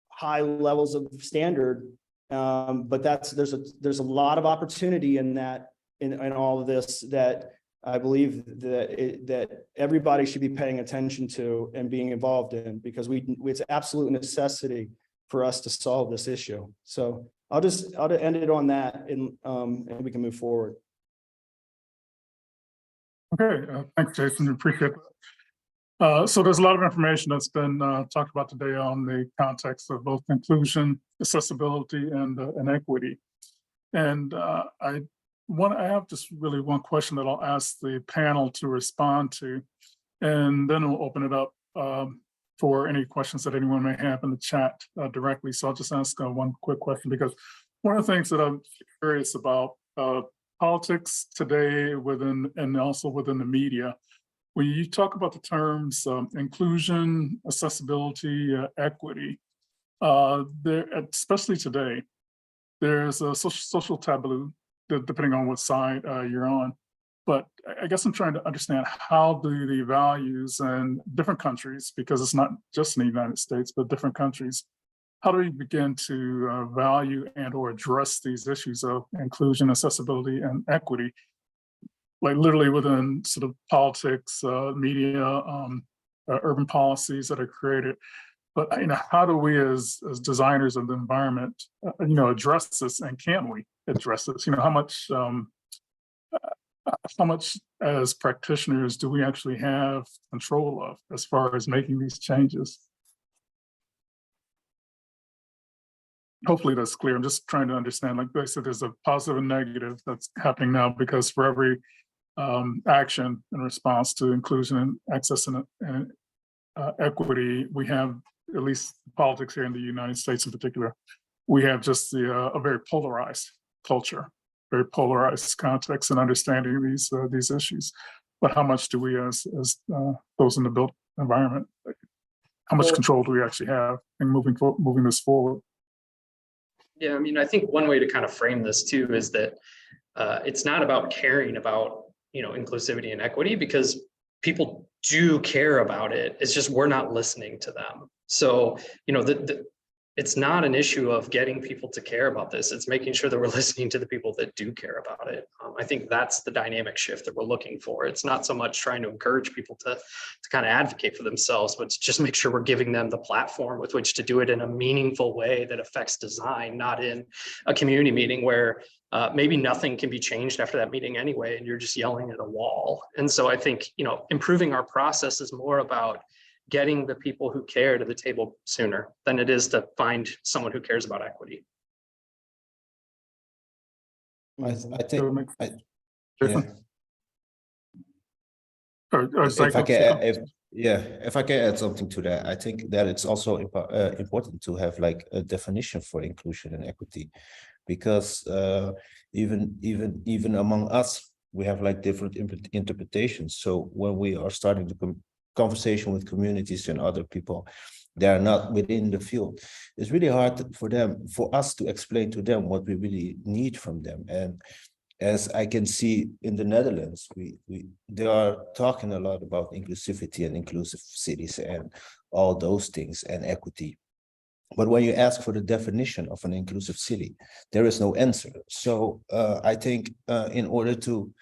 high levels of standard, but there's a lot of opportunity in that, in all of this, that I believe that everybody should be paying attention to and being involved in, because it's absolute necessity for us to solve this issue. So I'll end it on that, and we can move forward. Okay, thanks, Jason. Appreciate that. So there's a lot of information that's been talked about today on the context of both inclusion, accessibility, and equity. And I have just really one question that I'll ask the panel to respond to, and then we'll open it up for any questions that anyone may have in the chat directly. So I'll just ask one quick question, because one of the things that I'm curious about, politics today and also within the media, when you talk about the terms inclusion, accessibility, equity, especially today, there's a social taboo, depending on what side you're on. But I guess I'm trying to understand, how do the values in different countries, because it's not just in the United States, but different countries, how do we begin to value and or address these issues of inclusion, accessibility, and equity, like literally within sort of politics, media, urban policies that are created? But how do we as designers of the environment, address this, and can we address this? How much as practitioners do we actually have control of as far as making these changes? Hopefully that's clear. I'm just trying to understand, like I said, there's a positive and negative that's happening now, because for every action in response to inclusion and access and equity, we have, at least politics here in the United States in particular, we have just a very polarized culture, very polarized context and understanding these issues. But how much do we, as those in the built environment, how much control do we actually have in moving this forward? Yeah, I think one way to kind of frame this too is that it's not about caring about inclusivity and equity, because people do care about it. It's just we're not listening to them. So it's not an issue of getting people to care about this. It's making sure that we're listening to the people that do care about it. I think that's the dynamic shift that we're looking for. It's not so much trying to encourage people to kind of advocate for themselves, but to just make sure we're giving them the platform with which to do it in a meaningful way that affects design, not in a community meeting where maybe nothing can be changed after that meeting anyway, and you're just yelling at a wall. And so I think, improving our process is more about getting the people who care to the table sooner than it is to find someone who cares about equity. I think, yeah. Jason? If I can, if I can add something to that, I think that it's also important to have like a definition for inclusion and equity, because even among us, we have like different interpretations. So when we are starting the conversation with communities and other people that are not within the field, it's really hard for us to explain to them what we really need from them. And as I can see in the Netherlands, they are talking a lot about inclusivity and inclusive cities and all those things and equity. But when you ask for the definition of an inclusive city, there is no answer. So I think in order to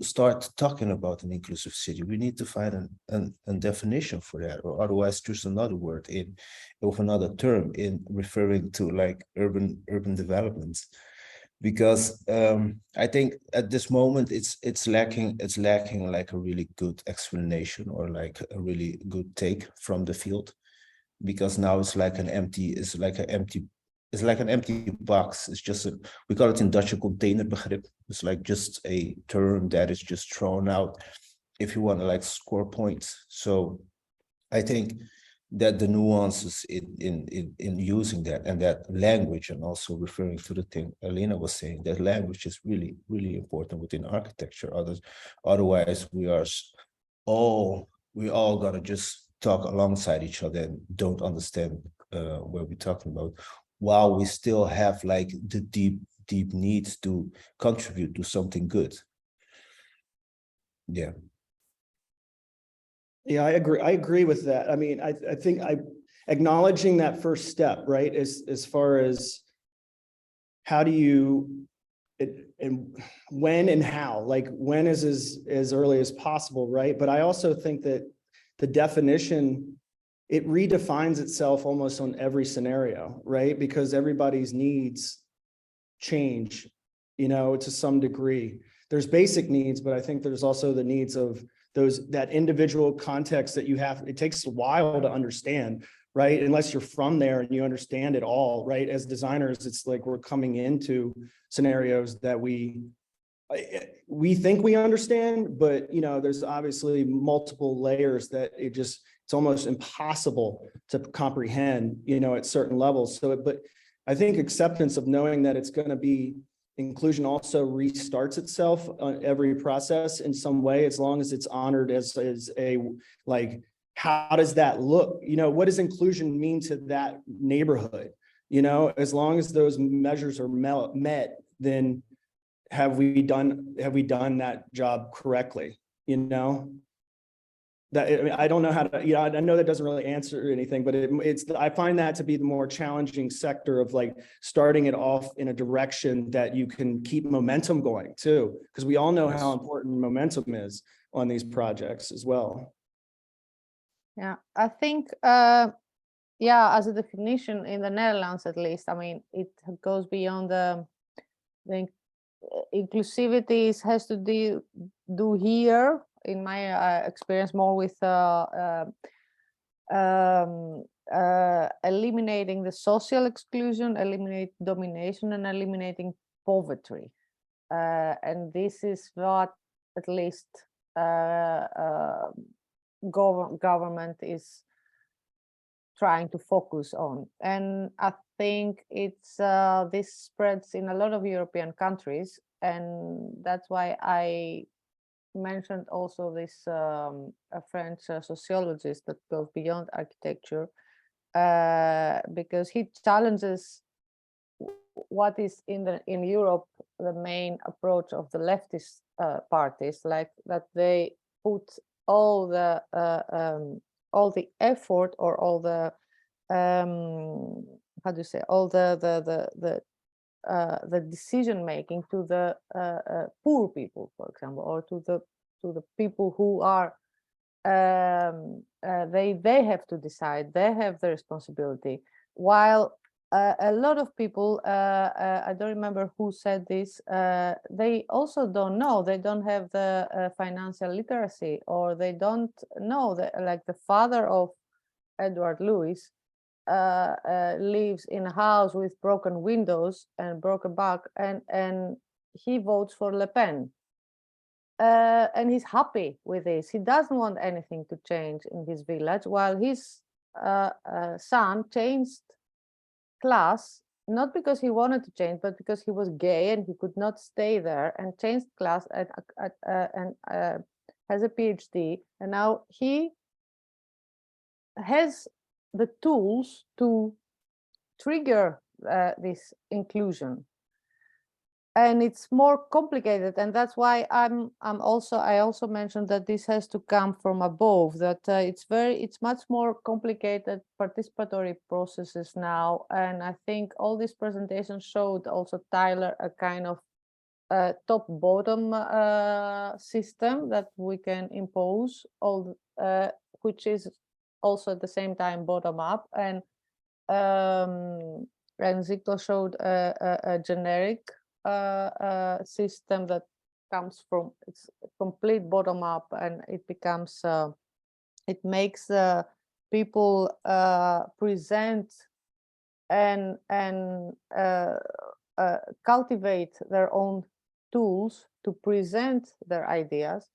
start talking about an inclusive city, we need to find a definition for that, or otherwise choose another word of another term in referring to like urban developments. Because I think at this moment it's lacking like a really good explanation or like a really good take from the field, because now it's like an empty box. It's just we call it in Dutch a containerbegrip. It's like just a term that is just thrown out if you want to like score points. So I think that the nuances in using that and that language, and also referring to the thing Alina was saying, that language is really, really important within architecture. Otherwise we all gonna just talk alongside each other and don't understand what we're talking about, while we still have like the deep needs to contribute to something good. Yeah. Yeah, I agree with that. I mean, I think acknowledging that first step, right, as far as how do you, and when and how, like when is as early as possible, right? But I also think that the definition, it redefines itself almost on every scenario, right? Because everybody's needs change, you know, to some degree. There's basic needs, but I think there's also the needs of that individual context that you have. It takes a while to understand, right? Unless you're from there and you understand it all, right? As designers, it's like we're coming into scenarios that we think we understand, but you know, there's obviously multiple layers that it's almost impossible to comprehend, you know, at certain levels. So, but I think acceptance of knowing that it's going to be inclusion also restarts itself on every process in some way, as long as it's honored as a, like, how does that look? You know, what does inclusion mean to that neighborhood? You know, as long as those measures are met, then have we done that job correctly? You know, that, I mean, I don't know how to, you know, I know that doesn't really answer anything, but I find that to be the more challenging sector of like starting it off in a direction that you can keep momentum going too, because we all know how important momentum is on these projects as well. Yeah, I think, yeah, as a definition in the Netherlands, at least, I mean, it goes beyond the inclusivity has to do here, in my experience, more with eliminating the social exclusion, eliminate domination, and eliminating poverty. And this is what at least government is trying to focus on. And I think it's this spreads in a lot of European countries, and that's why I mentioned also this a French sociologist that goes beyond architecture, because he challenges what is in Europe the main approach of the leftist parties, like that they put all the effort, or all the how do you say, all the decision making to the poor people, for example, or to the people who are they have to decide, they have the responsibility, while a lot of people, I don't remember who said this, they also don't know, they don't have the financial literacy, or they don't know that, like the father of Edward Lewis lives in a house with broken windows and broken back, and he votes for Le Pen. And he's happy with this. He doesn't want anything to change in his village, while his son changed class, not because he wanted to change, but because he was gay and he could not stay there, and changed class and has a PhD. And now he has the tools to trigger this inclusion. And it's more complicated, and that's why I also mentioned that this has to come from above, that it's much more complicated participatory processes now. And I think all these presentations showed also, Tyler, a kind of top-bottom system that we can impose, which is also at the same time bottom-up. And Zito showed a generic system that comes from, it's complete bottom up, and it becomes it makes people present and cultivate their own tools to present their ideas.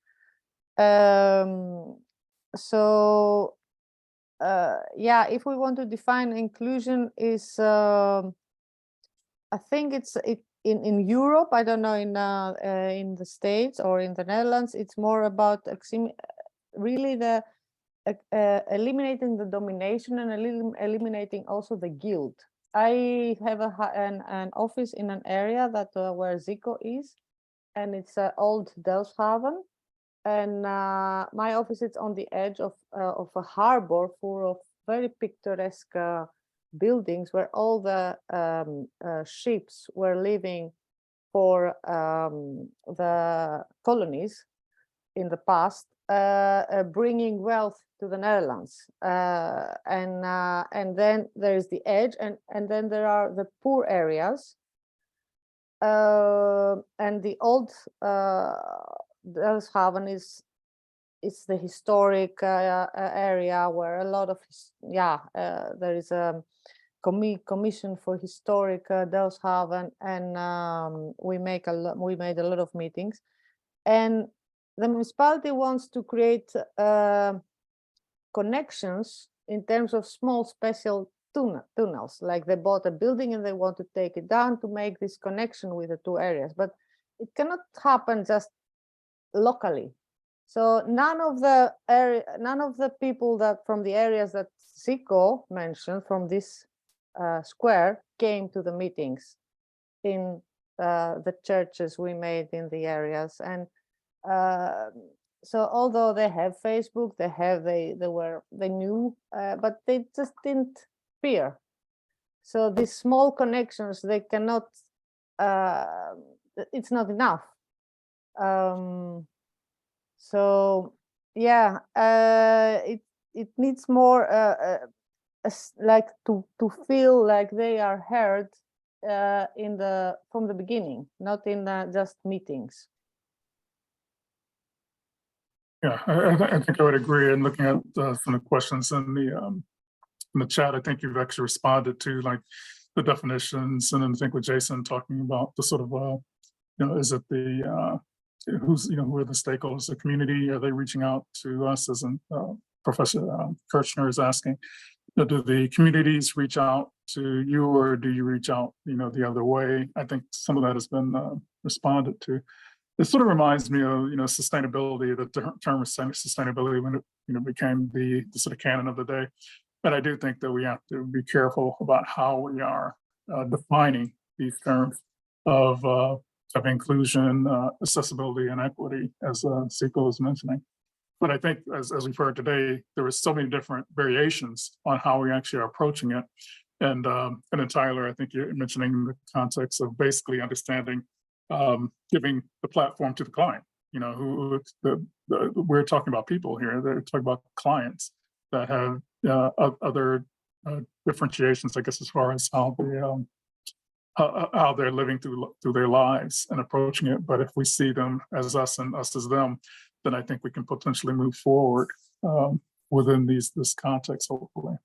So yeah, if we want to define inclusion, is I think in Europe, I don't know, in the States or in the Netherlands, it's more about really the eliminating the domination and eliminating also the guilt. I have an office in an area that where Zico is, and it's old Delfshaven, and my office is on the edge of a harbor full of very picturesque buildings where all the ships were living for the colonies in the past, bringing wealth to the Netherlands. And then there is the edge, and then there are the poor areas. And the old Delfshaven is the historic area where a lot of there is a commission for historic Delfshaven, and we made a lot of meetings, and the municipality wants to create connections in terms of small special tunnels, like they bought a building and they want to take it down to make this connection with the two areas, but it cannot happen just locally. So none of the people that from the areas that Zico mentioned from this square came to the meetings in the churches we made in the areas. And so although they have Facebook, they knew, but they just didn't appear. So these small connections, they cannot, it's not enough. So yeah, it needs more like to feel like they are heard from the beginning, not in just meetings. Yeah, I think I would agree. And looking at some of the questions in the chat, I think you've actually responded to like the definitions, and then I think with Jason talking about the sort of is it the who are the stakeholders, the community? Are they reaching out to us? As Professor Kirchner is asking, do the communities reach out to you, or do you reach out, the other way? I think some of that has been responded to. It sort of reminds me of, sustainability, the term sustainability when it became the sort of canon of the day. But I do think that we have to be careful about how we are defining these terms of inclusion, accessibility, and equity, as Zico was mentioning. But I think, as we've heard today, there are so many different variations on how we actually are approaching it. And then Tyler, I think you're mentioning the context of basically understanding, giving the platform to the client. We're talking about people here. They're talking about clients that have other differentiations, I guess, as far as how they're living through their lives and approaching it. But if we see them as us and us as them, then I think we can potentially move forward within this context, hopefully.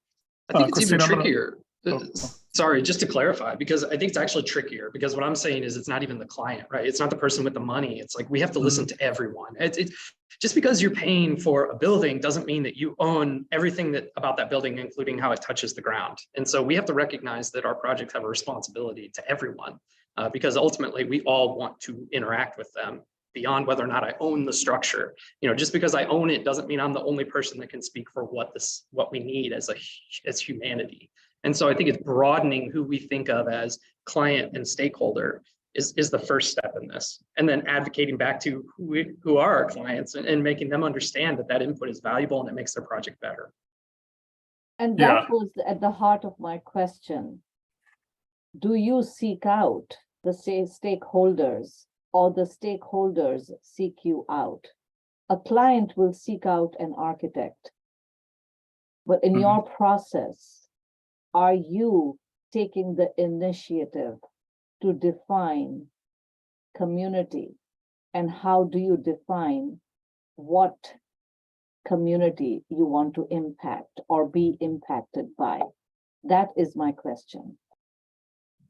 I think it's even Christina, trickier. Sorry, just to clarify, because I think it's actually trickier, because what I'm saying is it's not even the client, right? It's not the person with the money. It's like we have to listen to everyone. It's just because you're paying for a building doesn't mean that you own everything about that building, including how it touches the ground. And so we have to recognize that our projects have a responsibility to everyone, because ultimately we all want to interact with them beyond whether or not I own the structure. You know, just because I own it doesn't mean I'm the only person that can speak for what we need as humanity. And so I think it's broadening who we think of as client and stakeholder is the first step in this. And then advocating back to who are our clients and making them understand that input is valuable and it makes their project better. And that was at the heart of my question. Do you seek out the stakeholders, or the stakeholders seek you out? A client will seek out an architect. But in your process, are you taking the initiative to define community? And how do you define what community you want to impact or be impacted by? That is my question.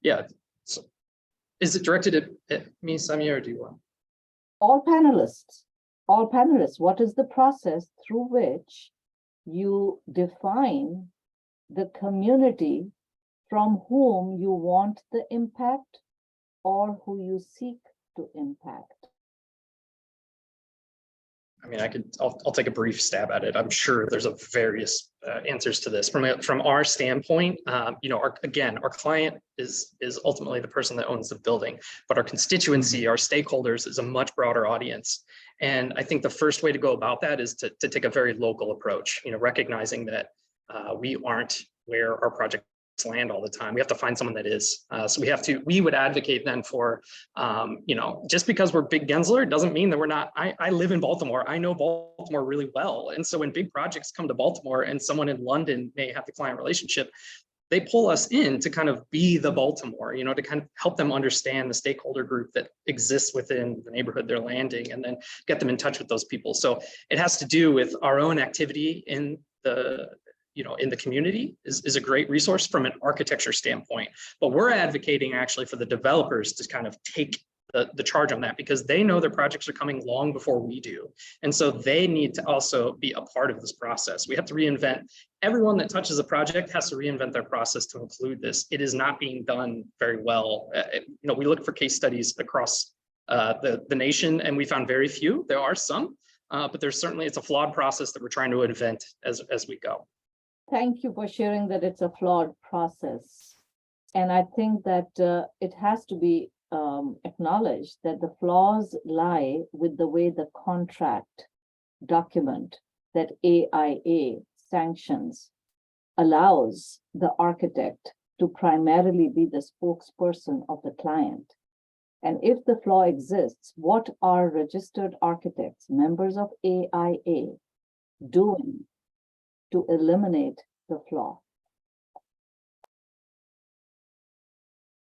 Yeah. So is it directed at me, Samia, or do you want? All panelists, what is the process through which you define the community from whom you want the impact or who you seek to impact? I mean, I'll take a brief stab at it. I'm sure there's various answers to this. From our standpoint, you know, our client is ultimately the person that owns the building, but our constituency, our stakeholders, is a much broader audience. And I think the first way to go about that is to take a very local approach, you know, recognizing that we aren't where our projects land all the time. We have to find someone that is. So we would advocate then for, you know, just because we're Big Gensler doesn't mean that we're not. I live in Baltimore. I know Baltimore really well. And so when big projects come to Baltimore and someone in London may have the client relationship, they pull us in to kind of be the Baltimore, you know, to kind of help them understand the stakeholder group that exists within the neighborhood they're landing, and then get them in touch with those people. So it has to do with our own activity in the community is a great resource from an architecture standpoint. But we're advocating actually for the developers to kind of take the charge on that, because they know their projects are coming long before we do. And so they need to also be a part of this process. We have to reinvent. Everyone that touches a project has to reinvent their process to include this. It is not being done very well. You know, we look for case studies across the nation, and we found very few. There are some, but there's certainly, it's a flawed process that we're trying to invent as we go. Thank you for sharing that it's a flawed process. And I think that it has to be acknowledged that the flaws lie with the way the contract document that AIA sanctions allows the architect to primarily be the spokesperson of the client. And if the flaw exists, what are registered architects, members of AIA, doing to eliminate the flaw?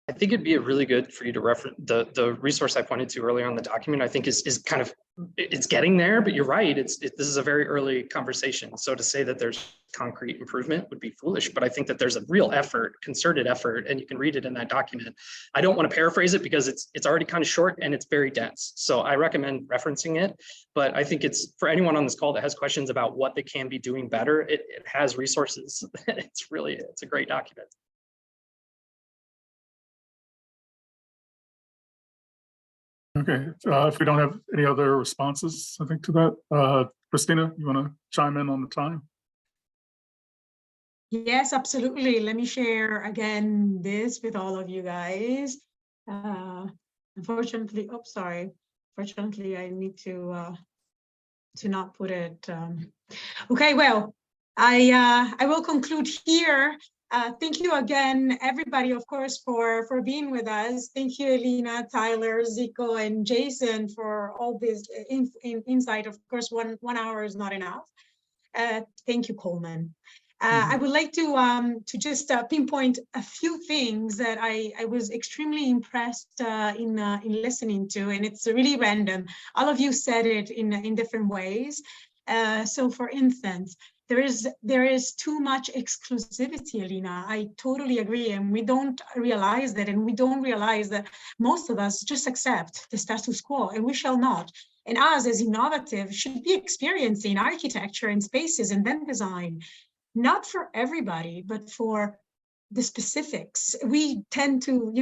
I think it'd be really good for you to reference the resource I pointed to earlier on the document. I think is kind of, it's getting there, but you're right. This is a very early conversation. So to say that there's concrete improvement would be foolish, but I think that there's a real effort, concerted effort, and you can read it in that document. I don't want to paraphrase it because it's already kind of short and it's very dense. So I recommend referencing it, but I think it's for anyone on this call that has questions about what they can be doing better, it has resources. It's a great document. Okay, if we don't have any other responses, I think to that, Christina, you want to chime in on the time? Yes, absolutely. Let me share again this with all of you guys. Unfortunately, Fortunately, I need to not put it. Okay, well, I will conclude here. Thank you again, everybody, of course, for being with us. Thank you, Elena, Tyler, Zico, and Jason for all this insight. Of course, one hour is not enough. Thank you, Coleman. I would like to just pinpoint a few things that I was extremely impressed in listening to, and it's really random. All of you said it in different ways. So, for instance, there is too much exclusivity, Alina. I totally agree, and we don't realize that, and we don't realize that most of us just accept the status quo, and we shall not. And us, as innovative, should be experiencing architecture and spaces and then design. Not for everybody, but for the specifics. We tend to,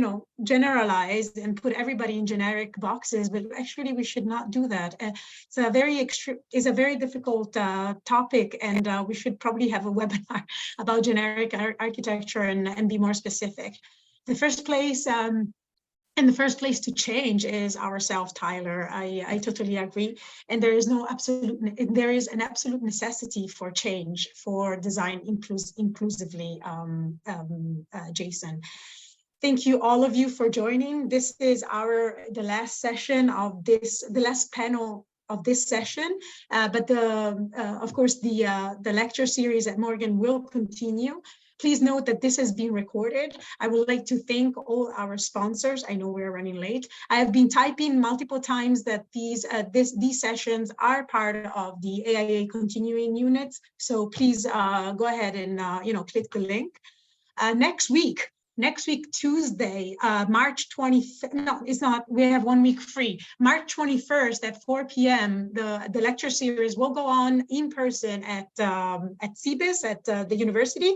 generalize and put everybody in generic boxes, but actually we should not do that. It's a very difficult topic, and we should probably have a webinar about generic architecture and be more specific. And the first place to change is ourselves, Tyler. I totally agree. And there is an absolute necessity for change, for design inclusively, Jason. Thank you, all of you, for joining. This is the last session of the last panel of this session, but of course the lecture series at Morgan will continue. Please note that this has been recorded. I would like to thank all our sponsors. I know we're running late. I have been typing multiple times that these sessions are part of the AIA continuing units. So please go ahead and click the link. Next week, Tuesday, March 25th, no, it's not, we have 1 week free. March 21st at 4 p.m., the lecture series will go on in person at CBIS, at the university.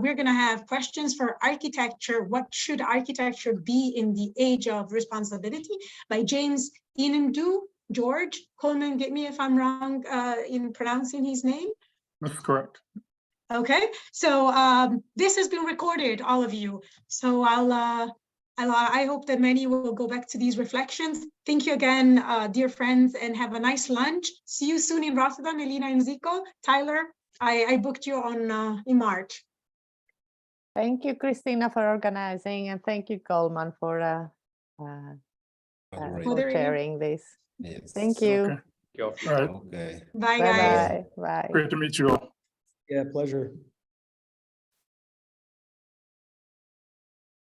We're gonna have questions for architecture. What should architecture be in the age of responsibility? By James Inandu. George Coleman, get me if I'm wrong in pronouncing his name. That's correct. Okay, so this has been recorded, all of you. So I hope that many will go back to these reflections. Thank you again, dear friends, and have a nice lunch. See you soon in Rotterdam, Elena and Zico. Tyler, I booked you on in March. Thank you, Christina, for organizing, and thank you, Coleman, for sharing this. Yes. Thank you. Okay. Go. All right. Okay. Bye, guys. Bye-bye. Bye. Great to meet you all. Yeah, pleasure.